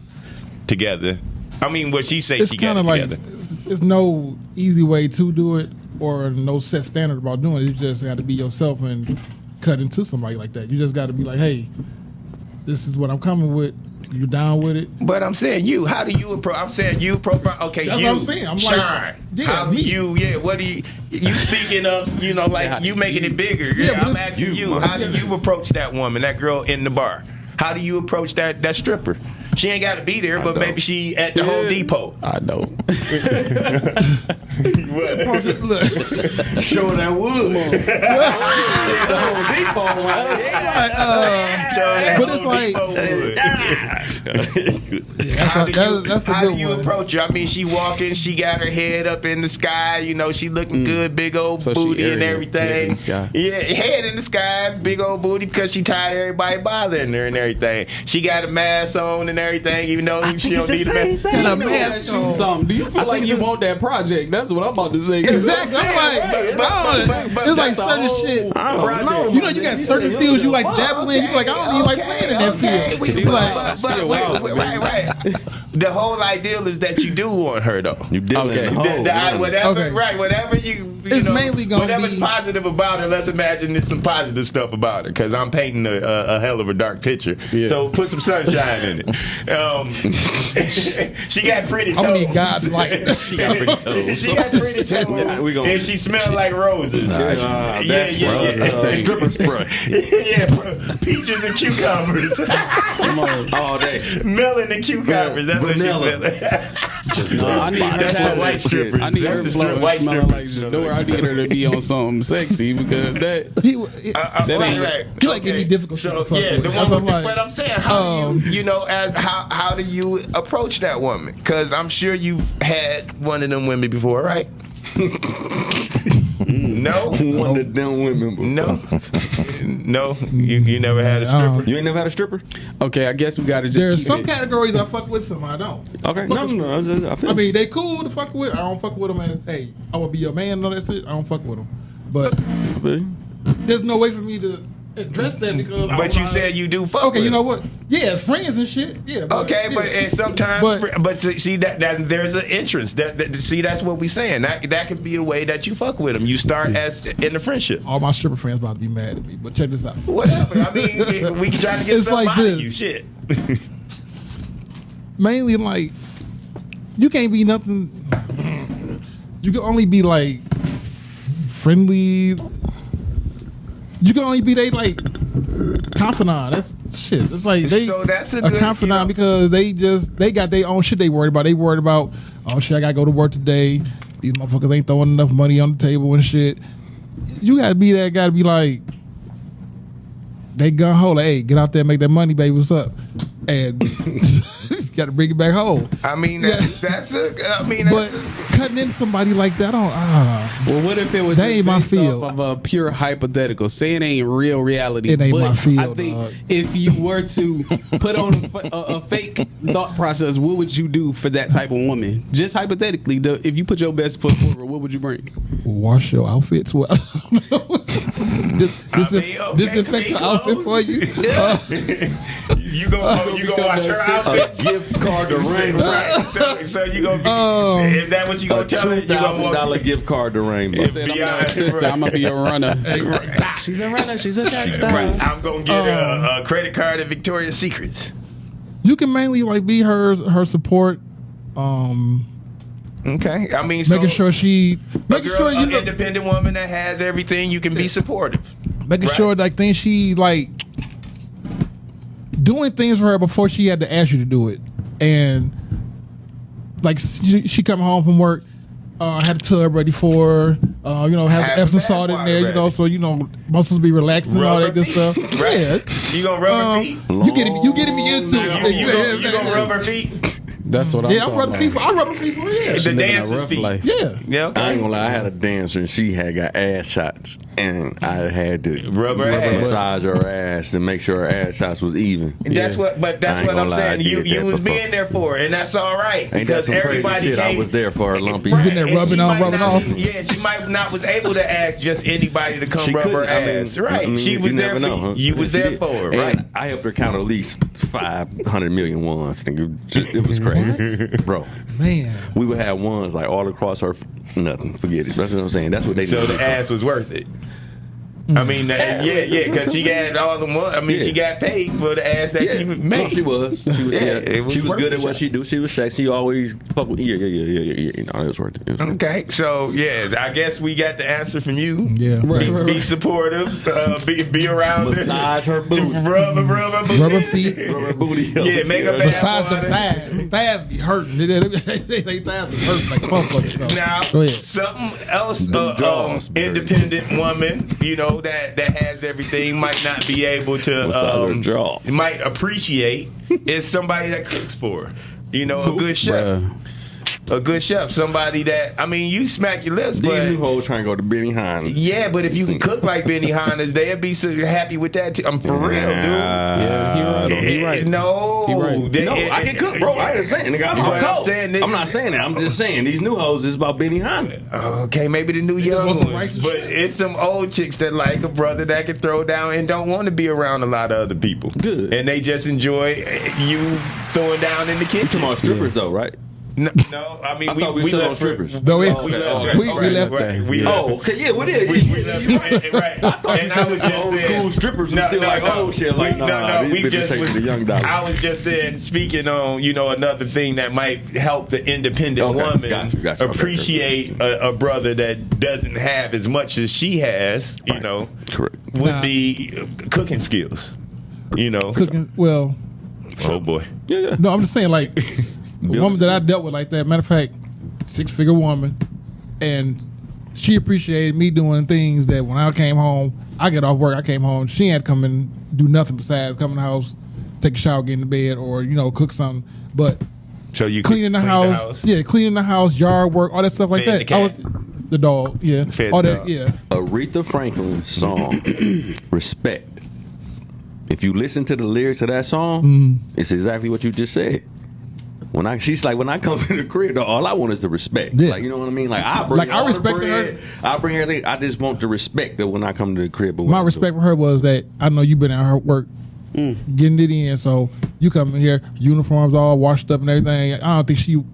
together? I mean, what she say she got it together. There's no easy way to do it or no set standard about doing it. You just got to be yourself and cut into somebody like that. You just got to be like, hey, this is what I'm coming with. You down with it? But I'm saying you. How do you approach? I'm saying you. Okay, that's you. What I'm saying. I'm Shine. like, yeah, how me. You? Yeah. What do you? You speaking of? Like you making it bigger. Yeah. I'm asking you. How do you approach that woman, that girl in the bar? How do you approach that stripper? She ain't got to be there, but maybe she at the Home Depot. I know. Show that wood. She at the Home Depot. But it's like, that's a how good do you one. approach her? I mean, she walking, she got her head up in the sky. She looking good, big old booty and everything. Head in the sky, big old booty, because she tired of everybody bothering her and everything. She got a mask on and everything, even though she don't need a Got a mask on. Something. Do you feel like you want that project? That's what I'm about to say. Exactly. I'm like, it's like certain shit. I don't know. You know, you got certain fields you like dabble in. You like, I don't even like playing in that field. You like, right. The whole ideal is that you do want her though. You dealing Okay. in the hole. Whatever, Okay. right? Whatever you It's know, mainly gonna whatever's be- positive about her. Let's imagine there's some positive stuff about her because I'm painting a hell of a dark picture. Yeah. So put some sunshine in it. She got pretty toes. I'm gonna need God's light. She got pretty toes. She got pretty toes, Yeah, we gonna- and she smelled like roses. Stripper spray. Yeah, peaches and cucumbers. Come on. All day. Melon and cucumbers. That's Vanilla. what she smelled. I need her That's to the have white strippers. I need That's her the blowing white smelling like strippers. Jador. I need her to be on something sexy because that. Right. You like give me difficult shit So to fuck yeah, with. the That's one what with I'm but I'm saying, how do you know, how do you approach that woman? Because I'm sure you've had one of them women before, right? No, One of them women. no, you never had a stripper. You ain't never had a stripper? Okay, I guess we got to just. There's keep some it. categories I fuck with, some I don't. Okay. No. I feel I mean, they cool to fuck with. I don't fuck with them as, hey, I want to be your man and all that shit. I don't fuck with them. But there's no way for me to address that because. But you said you do fuck. Okay, with you know her. what? Yeah, friends and shit. Yeah. Okay, yeah. but and sometimes, but see that there's an entrance. See, that's what we saying. That could be a way that you fuck with them. You start as in the friendship. All my stripper friends about to be mad at me, but check this out. Whatever. I mean, we can try to get It's something like out this. of you. Shit. Mainly, like, you can't be nothing. You can only be like friendly. You can only be they like confidant. That's shit. It's like they So that's a good, confidant because they got their own shit they worried about. They worried about, oh shit, I gotta go to work today. These motherfuckers ain't throwing enough money on the table and shit. You gotta be that. Gotta be like, they gun ho. Like, hey, get out there, and make that money, baby. What's up? And gotta bring it back home. I mean, Yeah. that's But cutting into somebody like that, Well, what if it was That just ain't my based field. off of a pure hypothetical? Say it ain't real reality. It ain't but my field, I think dog. if you were to put on a fake thought process, what would you do for that type of woman? Just hypothetically, if you put your best foot forward, what would you bring? wash your outfits. What? I don't know. Disinfect your outfit for you. you gonna watch her outfit. Gift card to Rainbow. Right. So you gonna be? Is that what you gonna tell her? You gonna walk $2,000 gift card to Rainbow. Said I'm not a sister. I'm gonna be a runner. She's a runner. She's a track star. I'm gonna get a credit card at Victoria's Secrets. You can mainly like be her support. Okay, I mean, so Making sure an independent woman that has everything, you can be supportive. making Right. sure like things she like doing things for her before she had to ask you to do it, and like she come home from work. Had a tub ready for her, have Have Epsom some salt in bath there, water ready. so muscles be relaxed and all Rub that good her stuff. feet, right? Yeah, You gonna rub her feet? you getting me into it. You gonna rub her feet? That's what I'm Yeah, I'm talking rubbing feet for. I rub her feet for The yeah. Living that dancer's rough feet. life. Yeah. Yeah, I ain't okay. gonna lie, I had a dancer and she had got ass shots, and I had to Rub her ass. massage her ass and make sure her ass shots was even. That's Yeah. what. But I that's ain't what I'm gonna lie, I saying. You did that was before. being there for her, and that's all right. Ain't that Because some crazy everybody shit? I can't. was there for her lumpy. Right. in there and rubbing she on, might rubbing not off. Yeah, she might not was able to ask just anybody to come She rub her couldn't, I mean, ass. Right. I mean, She you was there never for know, huh? you. You was She there did. for her, And right? I helped her count at least 500 million ones. I think it was crazy, bro. Man. We would have ones like all across her. Nothing. Forget it. That's what I'm saying. That's what they So need. the ass was worth it. I mean, because she got all the money. I mean, she got paid for the ass that she No, made. she was. She was. Yeah, Yeah, it was she was worth good the at what shot. she do. She was sexy. She always fuck with. Yeah. You know, it was worth it. It was worth it. Okay, so I guess we got the answer from you. Yeah. Be supportive. Be around her. Massage her booty. Rub her booty. Rubber feet. Rub her booty. Yeah, make her bath Besides the water. thighs, the thighs be hurting. They thighs be hurting like motherfuckers. So. Now, Go ahead. something else, jaws, independent woman, that has everything might not be able to, Massage her jaw. might appreciate is somebody that cooks for her. A good chef. Bruh. A good chef, somebody that you smack your lips, These new but hoes trying to go to Benny Hines. yeah, but if you can cook like Benny Hannes, they'd be so happy with that too. I'm for real, dude. Yeah, he right. No, He right. No, I can cook, bro. I ain't saying, nigga, I'm But I'm cold. saying, nigga- I'm not saying that. I'm just saying these new hoes is about Benny Hines. Okay, maybe the new young want some ones, rice and but shit. it's some old chicks that like a brother that can throw down and don't want to be around a lot of other people. Good. And they just enjoy you throwing down in the You kitchen. talking about strippers though, right? No, I thought we still on left strippers. No, we We left. We left. Oh, okay, yeah, what is? We left, right. And I was just old saying- school strippers who still like, oh shit, like, nah, these we bitches just taking was, the young dollar. I was just saying, speaking on, another thing that might help the independent Okay, woman got you. Okay, appreciate a brother that doesn't have as much as she has, Correct. would Nah. be cooking skills. Cooking. Well, Oh boy. Yeah. no, I'm just saying, like, a woman that I dealt with like that. Matter of fact, 6-figure woman, and she appreciated me doing things that when I came home, I get off work, I came home, she had to come and do nothing besides come in the house, take a shower, get in bed, or cook something. But So you cleaning the clean house, cleaning the house, yard work, all that stuff like Fed that. the I was cat. the dog, yeah, Fed all the that, dog. yeah. Aretha Franklin's song, Respect. If you listen to the lyrics of that song, it's exactly what you just said. She's like, when I come to the crib, all I want is the respect. Yeah. Like, you know what I mean? Like, I bring Like, I all the respected bread, I bring everything. I just want the respect that when I come to the crib. My respect for her was that I know you've been at her work getting it in, so you come in here, uniforms all washed up and everything. I don't think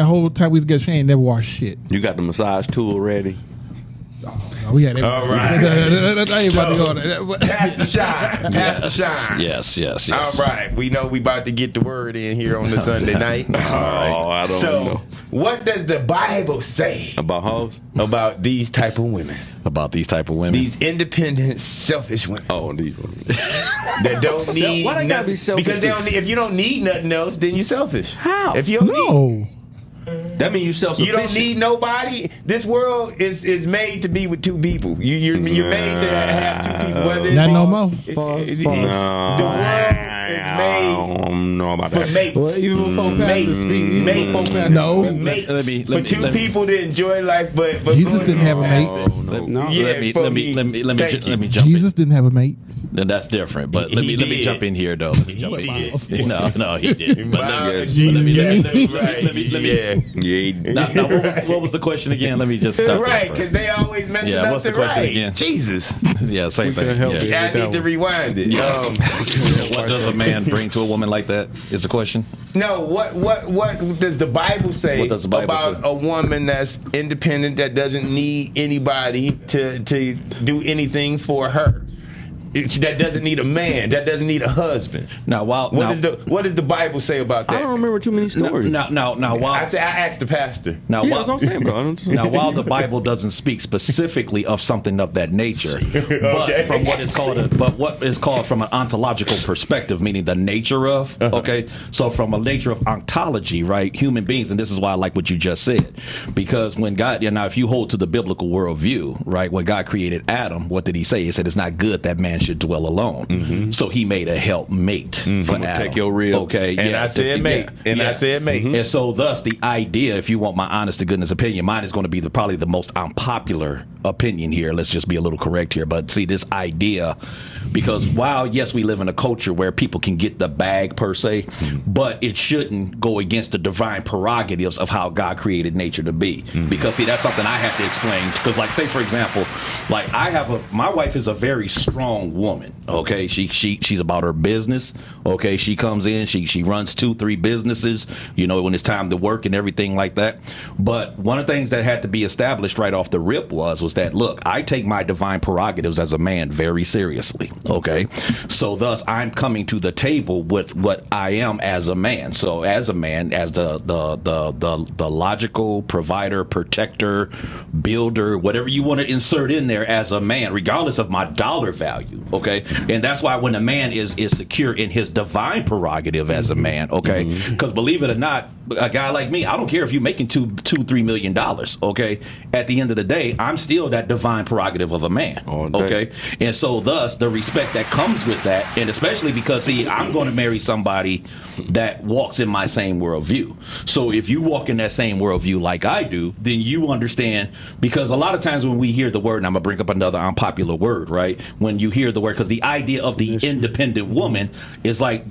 whole time we was together, she ain't never washed shit. You got the massage tool ready. No, we had everything. All right. I ain't about to go on that. Pass the shine. Pass the shine. Yes. All right. We know we about to get the word in here on the Sunday night. Oh, I don't So, know. what does the Bible say About hoes? about these type of women? About these type of women. These independent, selfish women Oh, these ones. that don't need why they gotta be nothing- selfish because they too? don't need, if you don't need nothing else, then you're selfish. How? If you don't need No. That means you you self-sufficient. don't need nobody. This world is made to be with two people. You're made to have two people. Whether it's Not no more. the world is made I don't know about for that. mates. Well, even before Pastor speak, even Mates. before Pastor No. speak. Mates. Let me- for two people to enjoy life, but Jesus didn't have a mate. Oh, no. No. Yeah, let me for let me me. let me let me, Thank ju- let me you. jump Jesus didn't have a mate. in. That's different. But He let me did. jump in here though. Let me jump in did. here. No, he did. But Wow, let me- Jesus let me- got let me- that right. let me- Yeah. Yeah. Now, what was the question again? Let me just stop Right, that because first. they always messing Yeah, up what's the the question right. again? Jesus. Yeah, same couldn't thing. help Yeah. it. I with that need to one. rewind it. What does a man bring to a woman like that? Is the question. No, what does the Bible say What does the Bible about say? a woman that's independent that doesn't need anybody to do anything for her? That doesn't need a man. That doesn't need a husband. Now, while What does the Bible say about that? I don't remember too many stories. now, while I asked the pastor. now, Yeah, while, that's what I'm saying, bro. I don't- Now, while the Bible doesn't speak specifically of something of that nature, but from what is called from an ontological perspective, meaning the nature of, okay? So from a nature of ontology, right? Human beings, and this is why I like what you just said, because when God, now if you hold to the biblical worldview, right? When God created Adam, what did he say? He said it's not good that man should dwell alone. So he made a helpmate for Adam. take your rib. Okay, And yeah, I said mate. And I said mate. And so, thus, the idea, if you want my honest to goodness opinion, mine is going to be probably the most unpopular opinion here. Let's just be a little correct here. But see, this idea, because while, yes, we live in a culture where people can get the bag per se, but it shouldn't go against the divine prerogatives of how God created nature to be. Because, see, that's something I have to explain. Because, like, say, for example, like, my wife is a very strong woman. Okay, she's about her business. Okay, she comes in, she runs 2-3 businesses, when it's time to work and everything like that. But one of the things that had to be established right off the rip was that, look, I take my divine prerogatives as a man very seriously. Okay, so thus I'm coming to the table with what I am as a man. So as a man, as the logical provider, protector, builder, whatever you want to insert in there as a man, regardless of my dollar value. okay? And that's why when a man is secure in his divine prerogative as a man, okay? Because believe it or not, a guy like me, I don't care if you're making $2-3 million, okay? At the end of the day, I'm still that divine prerogative of a man, okay? And so thus, the respect that comes with that, and especially because, see, I'm going to marry somebody that walks in my same worldview. So if you walk in that same worldview like I do, then you understand, because a lot of times when we hear the word, and I'm going to bring up another unpopular word, right? When you hear the word, because the idea of the independent woman is like,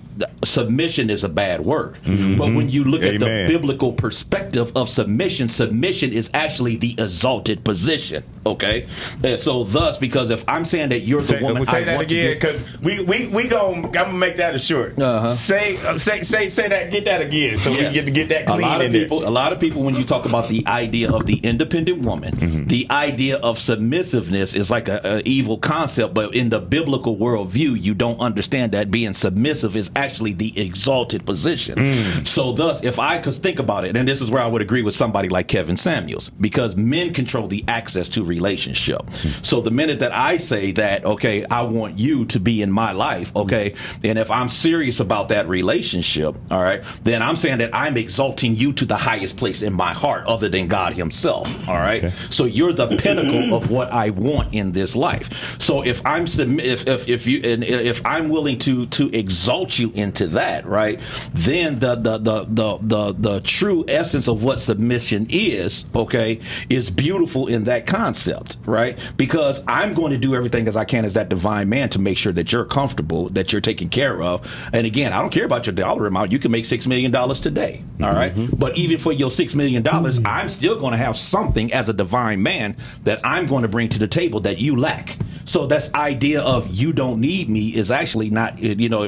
submission is a bad word. But when you look at the biblical perspective of submission, submission is actually the exalted position, okay? And so thus, because if I'm saying that you're the woman, say that again, because we go. I'm gonna make that a short. Say that. Get that again, so we get that clean. A lot of people, when you talk about the idea of the independent woman, the idea of submissiveness is like a evil concept. But in the biblical worldview, you don't understand that being submissive is actually the exalted position. So thus, because think about it, and this is where I would agree with somebody like Kevin Samuels, because men control the access to relationship. So the minute that I say that, okay, I want you to be in my life, okay, and if I'm serious about that relationship, all right, then I'm saying that I'm exalting you to the highest place in my heart other than God himself, all right? So you're the pinnacle of what I want in this life. So if I'm if I'm willing to exalt you into that, right, then the true essence of what submission is, okay, is beautiful in that concept, right? Because I'm going to do everything as I can as that divine man to make sure that you're comfortable, that you're taken care of. And again, I don't care about your dollar amount. You can make $6 million today, all right? But even for your $6 million, I'm still going to have something as a divine man that I'm going to bring to the table that you lack. So this idea of you don't need me is actually not,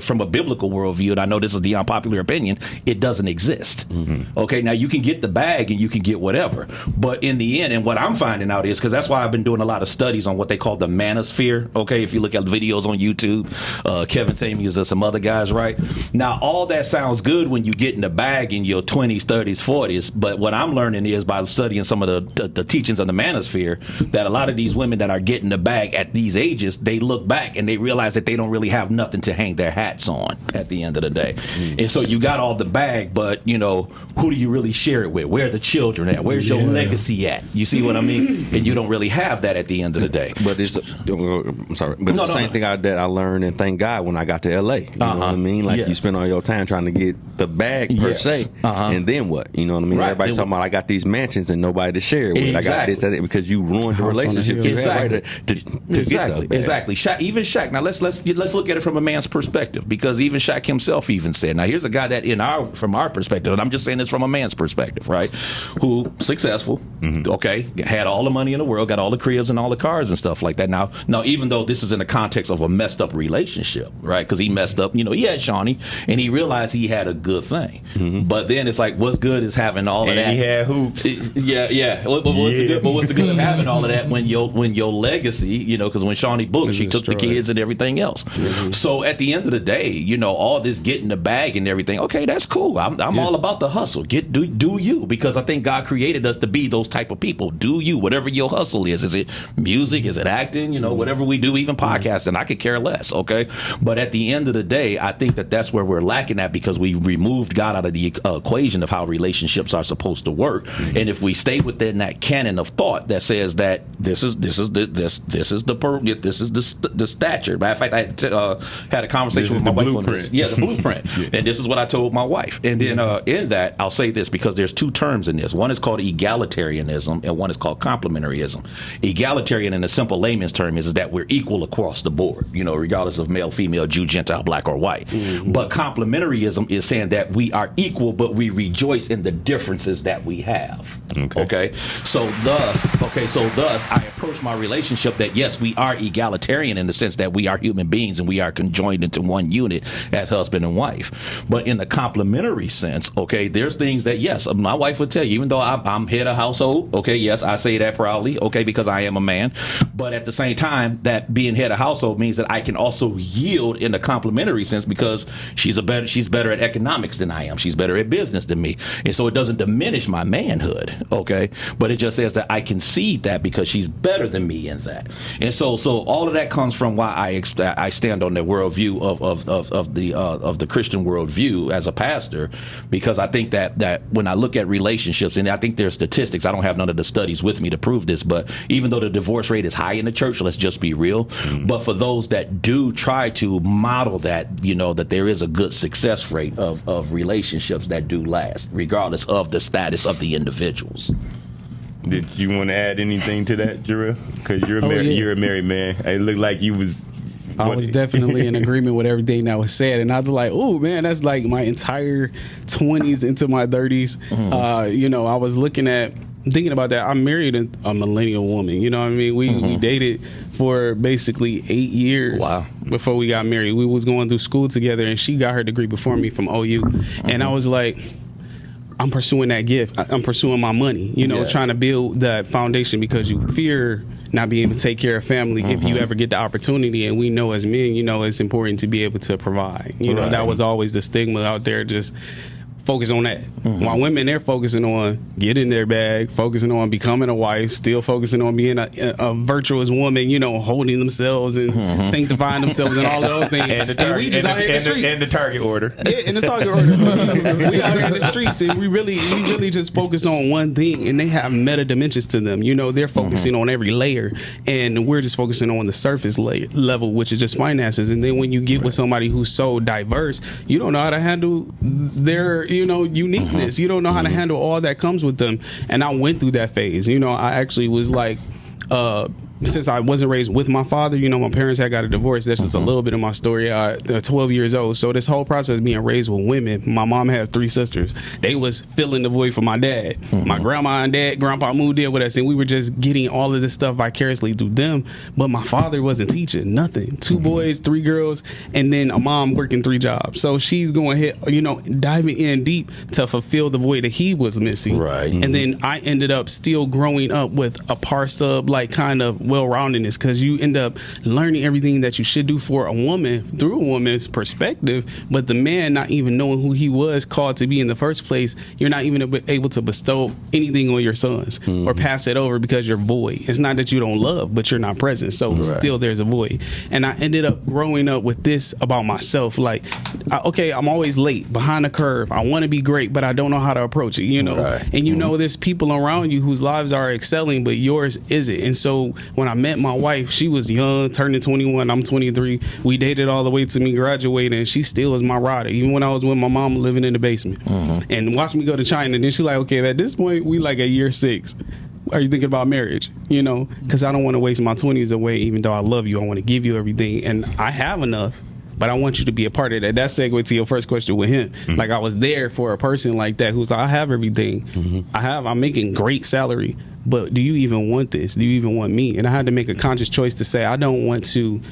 from a biblical worldview, and I know this is the unpopular opinion, it doesn't exist. Okay, now you can get the bag and you can get whatever. But in the end, and what I'm finding out is, because that's why I've been doing a lot of studies on what they call the manosphere. Okay, if you look at videos on YouTube, Kevin Samuels and some other guys, right? Now, all that sounds good when you get in the bag in your 20s, 30s, 40s. But what I'm learning is by studying some of the teachings of the manosphere, that a lot of these women that are getting the bag at these ages, they look back and they realize that they don't really have nothing to hang their hats on at the end of the day. And so you got all the bag, but, who do you really share it with? Where are the children at? Where's your legacy at? You see what I mean? And you don't really have that at the end of the day. But I'm sorry. But it's the same thing that I learned, and thank God, when I got to L.A. You know what I mean? Like, you spend all your time trying to get the bag per se, and then what? You know what I mean? Right. Everybody talking about, I got these mansions and nobody to share it with. Exactly. I got this, that, because you ruined the relationship you had to get those bags. Exactly. Even Shaq. Now let's look at it from a man's perspective, because even Shaq himself even said, now here's a guy that from our perspective, and I'm just saying this from a man's perspective, right? Who successful, okay, had all the money in the world, got all the cribs and all the cars and stuff like that. Now even though this is in the context of a messed up relationship, right? Because he messed up, he had Shawnee and he realized he had a good thing, but then it's like, what's good is having all of that. He had hoops. What's the good of having all of that when your legacy, because when Shawnee booked, she took the kids and everything else. So at the end of the day, all this getting the bag and everything, okay, that's cool. I'm all about the hustle. Do you, because I think God created us to be those type of people. Do you, whatever your hustle is. Is it music? Is it acting? Whatever we do, even podcasting, I could care less, okay? But at the end of the day, I think that's where we're lacking at, because we removed God out of the equation of how relationships are supposed to work. And if we stay within that canon of thought that says that this is the stature. Matter of fact, I had a conversation with my wife on this. Yeah, the blueprint. And this is what I told my wife. And then in that, I'll say this, because there's two terms in this. One is called egalitarianism and one is called complementarianism. Egalitarian, in a simple layman's term, is that we're equal across the board, regardless of male, female, Jew, Gentile, black, or white. But complementarianism is saying that we are equal, but we rejoice in the differences that we have. Okay? So thus, I approach my relationship that, yes, we are egalitarian in the sense that we are human beings and we are conjoined into one unit as husband and wife. But in the complementary sense, okay, there's things that, yes, my wife would tell you, even though I'm head of household, okay, yes, I say that proudly, okay, because I am a man. But at the same time, that being head of household means that I can also yield in the complementary sense, because she's better at economics than I am. She's better at business than me. And so it doesn't diminish my manhood, okay? But it just says that I concede that because she's better than me in that. And so So all of that comes from why I stand on the worldview of the Christian worldview as a pastor, because I think that when I look at relationships, and I think there's statistics, I don't have none of the studies with me to prove this, but even though the divorce rate is high in the church, let's just be real. But for those that do try to model that, that there is a good success rate of relationships that do last, regardless of the status of the individuals. Did you want to add anything to that, Jarrell? Because you're a married man. It looked like you was. I was definitely in agreement with everything that was said, and I was like, "Oh man, that's like my entire 20s into my 30s." I was thinking about that. I'm married a millennial woman. You know what I mean? We dated for basically 8 years. Wow. Before we got married. We was going through school together, and she got her degree before me from OU, and I was like, I'm pursuing that gift. I'm pursuing my money, trying to build that foundation, because you fear not being able to take care of family if you ever get the opportunity. And we know as men, it's important to be able to provide. That was always the stigma out there, just focus on that. While women, they're focusing on getting their bag, focusing on becoming a wife, still focusing on being a virtuous woman, holding themselves and sanctifying themselves and all those things. And the target order. Yeah, in the target order. We out here in the streets, and we really just focus on one thing, and they have meta dimensions to them. They're focusing on every layer, and we're just focusing on the surface level, which is just finances. And then when you get with somebody who's so diverse, you don't know how to handle their uniqueness. You don't know how to handle all that comes with them. And I went through that phase. I actually was like, since I wasn't raised with my father, my parents had got a divorce. That's just a little bit of my story. 12 years old. So this whole process being raised with women, my mom has 3 sisters. They was filling the void for my dad. My grandma and grandpa moved in with us, and we were just getting all of this stuff vicariously through them. But my father wasn't teaching nothing. 2 boys, 3 girls, and then a mom working 3 jobs. So she's going ahead, diving in deep to fulfill the void that he was missing. Right. And then I ended up still growing up with a par sub, like kind of well-roundedness, because you end up learning everything that you should do for a woman through a woman's perspective, but the man not even knowing who he was called to be in the first place, you're not even able to bestow anything on your sons or pass it over because you're void. It's not that you don't love, but you're not present, so still there's a void. And I ended up growing up with this about myself, like, I'm always late, behind the curve. I want to be great, but I don't know how to approach it, and there's people around you whose lives are excelling, but yours isn't. And so when I met my wife, she was young, turning 21. I'm 23. We dated all the way to me graduating, and she still is my rider, even when I was with my mom living in the basement. And watched me go to China. And then she's like, okay, at this point, we like at year 6. Are you thinking about marriage? Because I don't want to waste my 20s away, even though I love you. I want to give you everything, and I have enough. But I want you to be a part of that. That segue to your first question with him. Like, I was there for a person like that who's like, I have everything. I'm making great salary. But do you even want this? Do you even want me? And I had to make a conscious choice to say, I don't want to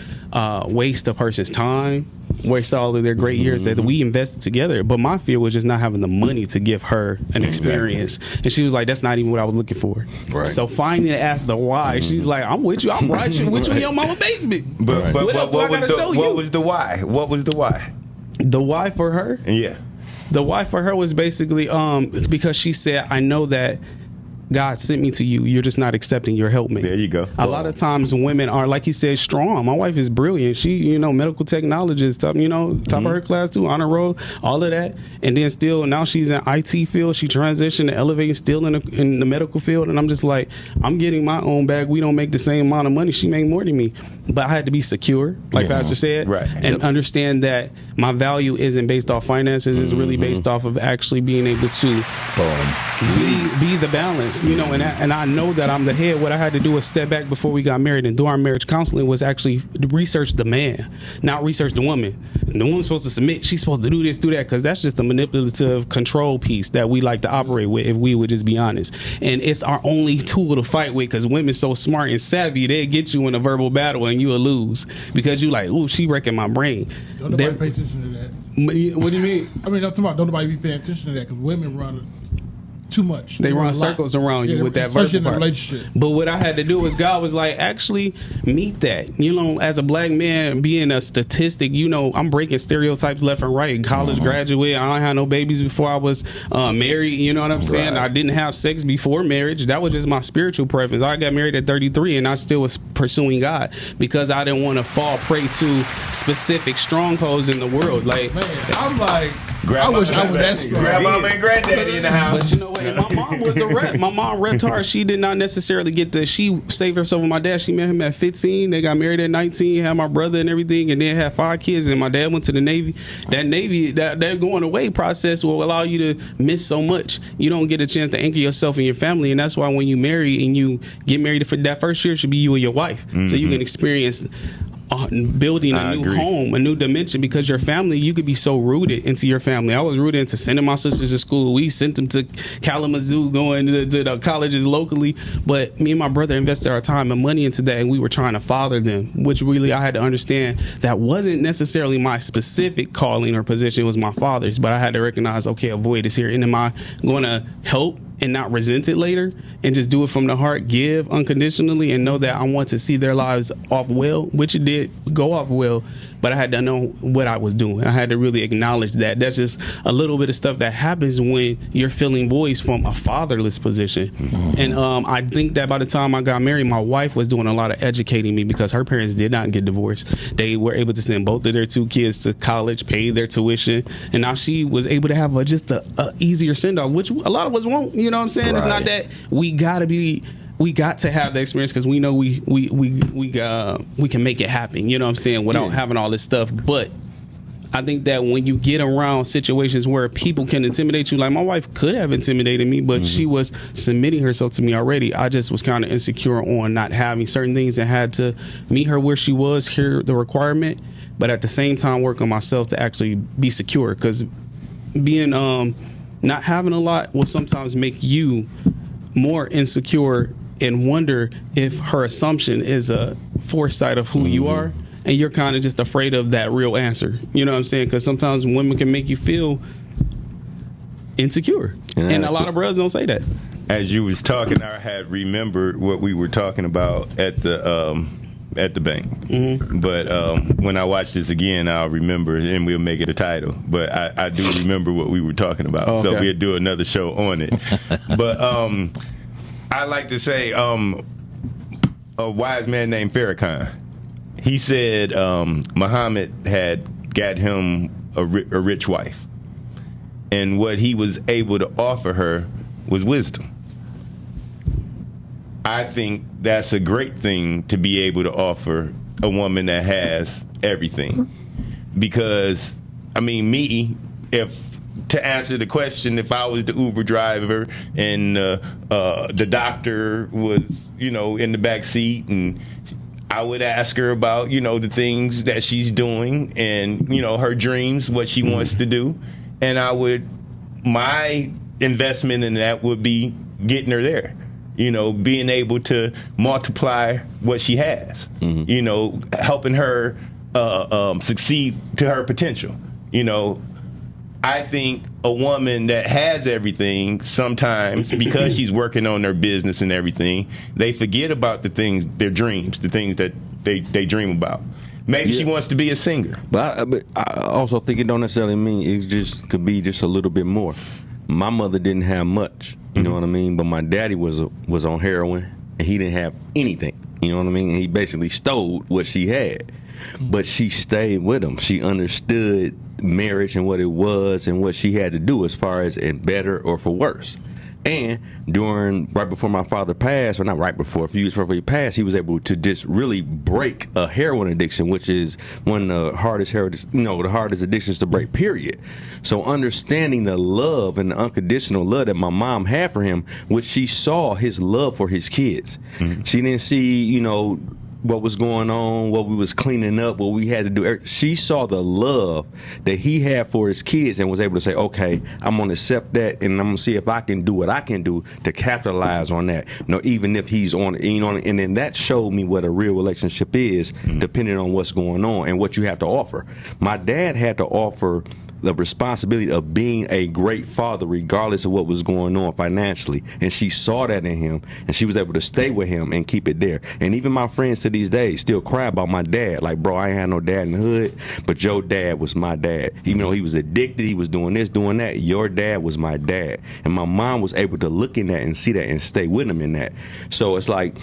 waste a person's time, waste all of their great years that we invested together. But my fear was just not having the money to give her an experience. And she was like, that's not even what I was looking for. Right. So finally to ask the why, she's like, I'm with you. I'm right with you in your mama's basement. But what was the why? What was the why? The why for her? Yeah. The why for her was basically because she said, I know that God sent me to you. You're just not accepting your helpmate. There you go. A lot of times women are, like he said, strong. My wife is brilliant. She, medical technologist, top of her class too, honor roll, all of that. And then still, now she's in IT field. She transitioned to elevating still in the medical field. And I'm just like, I'm getting my own bag. We don't make the same amount of money. She make more than me. But I had to be secure, like Pastor said, and understand that my value isn't based off finances. It's really based off of actually being able to be the balance, and I know that I'm the head. What I had to do was step back before we got married and do our marriage counseling was actually research the man, not research the woman. And the woman's supposed to submit. She's supposed to do this, do that, because that's just a manipulative control piece that we like to operate with, if we would just be honest. And it's our only tool to fight with, because women's so smart and savvy, they get you in a verbal battle and you'll lose because you like, ooh, she wrecking my brain. Don't nobody pay attention to that. What do you mean? I mean, I'm talking about don't nobody be paying attention to that, because women run too much. They run a lot. circles around you with that especially verbal in a part. relationship. But what I had to do was God was like, actually meet that. You know, as a black man, being a statistic, you know, I'm breaking stereotypes left and right. College graduate, I don't have no babies before I was married. You know what I'm saying? I didn't have sex before marriage. That was just my spiritual preference. I got married at 33 and I still was pursuing God because I didn't want to fall prey to specific strongholds in the world. Like, Man, I'm like, I wish I was that strong. Grandmama and granddaddy in the house. but you know what? My mom was a rep. My mom repped hard. She did not necessarily get the. She saved herself with my dad. She met him at 15. They got married at 19. Had my brother and everything, and then had 5 kids. And my dad went to the Navy. That going away process will allow you to miss so much. You don't get a chance to anchor yourself in your family, and that's why when you marry and you get married for that first year should be you and your wife, so you can experience. Building a new home, a new dimension, because your family, you could be so rooted into your family. I was rooted into sending my sisters to school. We sent them to Kalamazoo, going to the colleges locally, but me and my brother invested our time and money into that, and we were trying to father them, which really I had to understand that wasn't necessarily my specific calling or position. It was my father's, but I had to recognize, okay, a void is here, and am I going to help and not resent it later and just do it from the heart, give unconditionally, and know that I want to see their lives off well, which it did go off well, but I had to know what I was doing. I had to really acknowledge that. That's just a little bit of stuff that happens when you're filling voids from a fatherless position. And I think that by the time I got married, my wife was doing a lot of educating me because her parents did not get divorced. They were able to send both of their 2 kids to college, pay their tuition, and now she was able to have just a easier send-off, which a lot of us won't. You know what I'm saying? Right. It's not that we got to have the experience because we know we can make it happen. You know what I'm saying? Without having all this stuff. But I think that when you get around situations where people can intimidate you, like my wife could have intimidated me, but she was submitting herself to me already. I just was kind of insecure on not having certain things and had to meet her where she was, hear the requirement, but at the same time work on myself to actually be secure, because being not having a lot will sometimes make you more insecure and wonder if her assumption is a foresight of who you are, and you're kind of just afraid of that real answer. You know what I'm saying? Because sometimes women can make you feel insecure, and a lot of brothers don't say that. As you was talking, I had remembered what we were talking about at the bank. But when I watch this again, I'll remember, and we'll make it a title. But I do remember what we were talking about, so we'll do another show on it. But I like to say a wise man named Farrakhan. He said Muhammad had got him a rich wife, and what he was able to offer her was wisdom. I think that's a great thing to be able to offer a woman that has everything. Because, I mean, to answer the question, if I was the Uber driver and the doctor was, in the back seat, and I would ask her about, the things that she's doing and, her dreams, what she wants to do. And my investment in that would be getting her there. Being able to multiply what she has, helping her succeed to her potential. I think a woman that has everything, sometimes because she's working on their business and everything, they forget about the things, their dreams, the things that they dream about. Maybe she wants to be a singer. But I also think it don't necessarily mean it just could be just a little bit more. My mother didn't have much, you know what I mean? But my daddy was on heroin, and he didn't have anything, you know what I mean? And he basically stole what she had. But she stayed with him. She understood marriage and what it was and what she had to do as far as in better or for worse. And right before my father passed, or not right before, a few years before he passed, he was able to just really break a heroin addiction, which is one of the hardest addictions to break, period. So understanding the love and the unconditional love that my mom had for him, which she saw his love for his kids. She didn't see, what was going on, what we was cleaning up, what we had to do. She saw the love that he had for his kids and was able to say, okay, I'm going to accept that, and I'm going to see if I can do what I can do to capitalize on that. Even if he's on, and then that showed me what a real relationship is, depending on what's going on and what you have to offer. My dad had to offer the responsibility of being a great father regardless of what was going on financially, and she saw that in him, and she was able to stay with him and keep it there. And even my friends to these days still cry about my dad, like, bro, I ain't had no dad in the hood, but your dad was my dad. Even though he was addicted, he was doing this, doing that, your dad was my dad. And my mom was able to look in that and see that and stay with him in that. So it's like,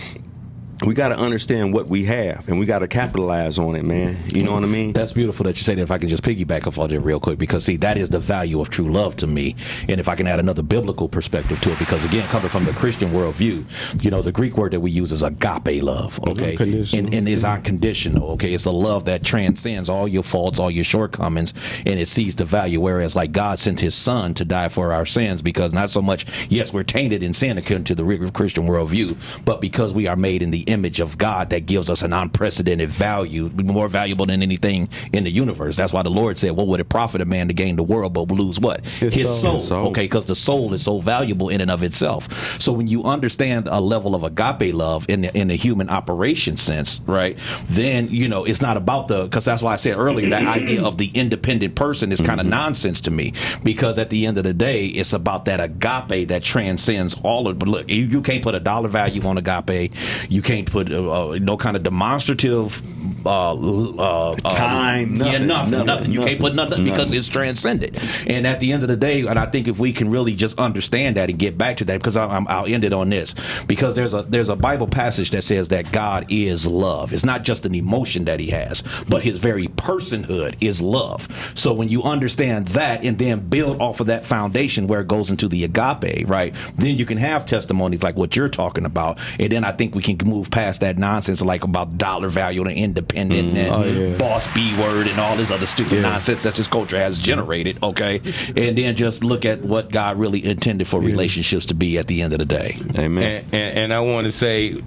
we got to understand what we have, and we got to capitalize on it, man. You know what I mean? That's beautiful that you say that. If I can just piggyback off on it real quick, because see, that is the value of true love to me. And if I can add another biblical perspective to it, because again, coming from the Christian worldview, you know, the Greek word that we use is agape love, okay? And is unconditional, okay? It's a love that transcends all your faults, all your shortcomings, and it sees the value. Whereas, like, God sent his son to die for our sins, because not so much, yes, we're tainted in sin according to the Christian worldview, but because we are made in the image of God, that gives us an unprecedented value, more valuable than anything in the universe. That's why the Lord said, what would it profit a man to gain the world but lose what? His soul. Okay, because the soul is so valuable in and of itself. So when you understand a level of agape love in the human operation sense, right, then, you know, it's not about because that's why I said earlier, that idea of the independent person is kind of nonsense to me, because at the end of the day, it's about that agape that transcends all of it. But look, you can't put a dollar value on agape. You can't put no kind of demonstrative time, nothing. You can't put nothing because it's transcended. And at the end of the day, and I think if we can really just understand that and get back to that, because I'll end it on this, because there's a Bible passage that says that God is love. It's not just an emotion that he has, but his very personhood is love. So when you understand that and then build off of that foundation where it goes into the agape, right, then you can have testimonies like what you're talking about. And then I think we can move past that nonsense like about dollar value and independent and boss B word and all this other stupid nonsense that this culture has generated, okay? And then just look at what God really intended for relationships to be at the end of the day. Amen. And I want to say,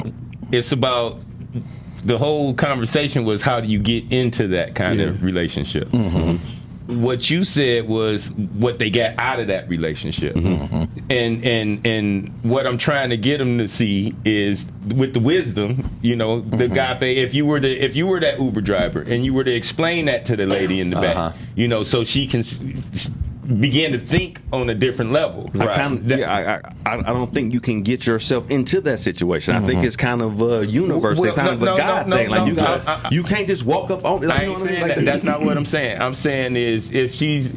it's about, the whole conversation was, how do you get into that kind of relationship? What you said was what they got out of that relationship. And what I'm trying to get them to see is, with the wisdom, you know, the agape. If you were that Uber driver and you were to explain that to the lady in the back, you know, so she can begin to think on a different level. I don't think you can get yourself into that situation. I think it's kind of a universe. It's kind of a God thing. Like you can't just walk up on it. I ain't saying that. That's not what I'm saying. I'm saying is, if she's,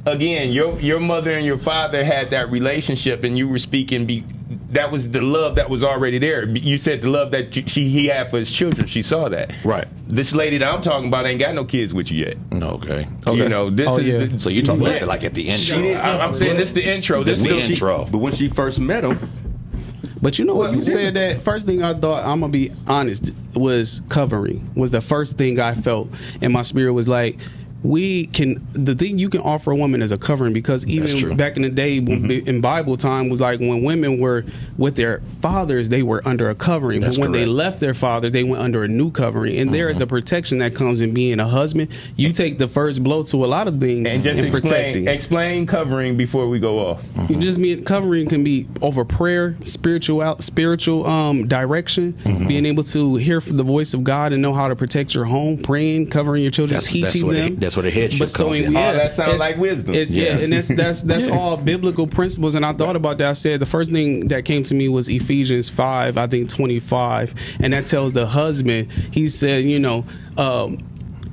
again, your mother and your father had that relationship, and you were speaking. That was the love that was already there. You said the love that he had for his children. She saw that. Right. This lady that I'm talking about ain't got no kids with you yet. Okay. You know, this is so you're talking about like at the intro. I'm saying this is the intro. This is the intro. But when she first met him. But you know what, you said that first thing I thought, I'm gonna be honest, was covering. Was the first thing I felt, and my spirit was like, the thing you can offer a woman is a covering, because even back in the day in Bible time was like, when women were with their fathers, they were under a covering. But when they left their father, they went under a new covering. And there is a protection that comes in being a husband. You take the first blow to a lot of things and just explain covering before we go off. You just mean covering can be over prayer, spiritual direction, being able to hear from the voice of God and know how to protect your home, praying, covering your children, teaching them. That's where the headship comes in. That sounds like wisdom. And that's all biblical principles. And I thought about that. I said the first thing that came to me was Ephesians 5, I think 25, and that tells the husband. He said, you know,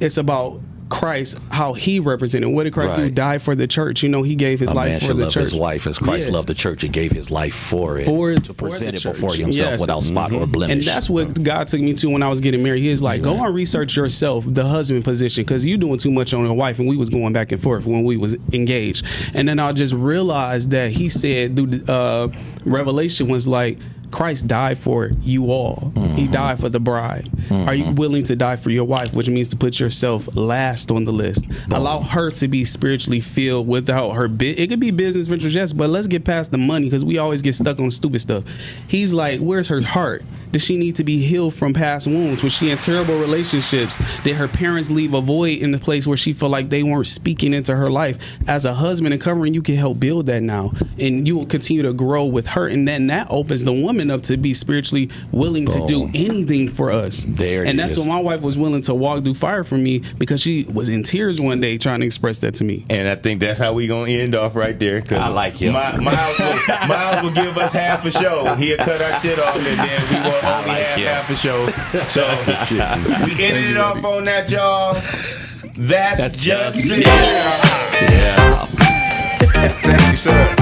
it's about Christ, how he represented. What did Christ do? Die for the church. You know, he gave his life for the church. His wife as Christ loved the church and gave his life for it, to present it before himself without spot or blemish. And that's what God took me to when I was getting married. He was like, go and research yourself, the husband position, because you doing too much on your wife. And we was going back and forth when we was engaged. And then I just realized that he said through Revelation was like, Christ died for you all. He died for the bride. Are you willing to die for your wife, which means to put yourself last on the list? Allow her to be spiritually filled without her. It could be business ventures, yes, but let's get past the money, because we always get stuck on stupid stuff. He's like, where's her heart? Does she need to be healed from past wounds? Was she in terrible relationships? Did her parents leave a void in the place where she felt like they weren't speaking into her life? As a husband and covering, you can help build that now, and you will continue to grow with her, and then that opens the woman enough to be spiritually willing to do anything for us. There it that's is. what my wife was willing to walk through fire for me, because she was in tears one day trying to express that to me. And I think that's how we gonna end off right there. I like him. Miles will give us half a show. He'll cut our shit off, and then we will only like have him. half a show. So we ended it off on that, y'all. That's just it. Yeah. Thank you, sir.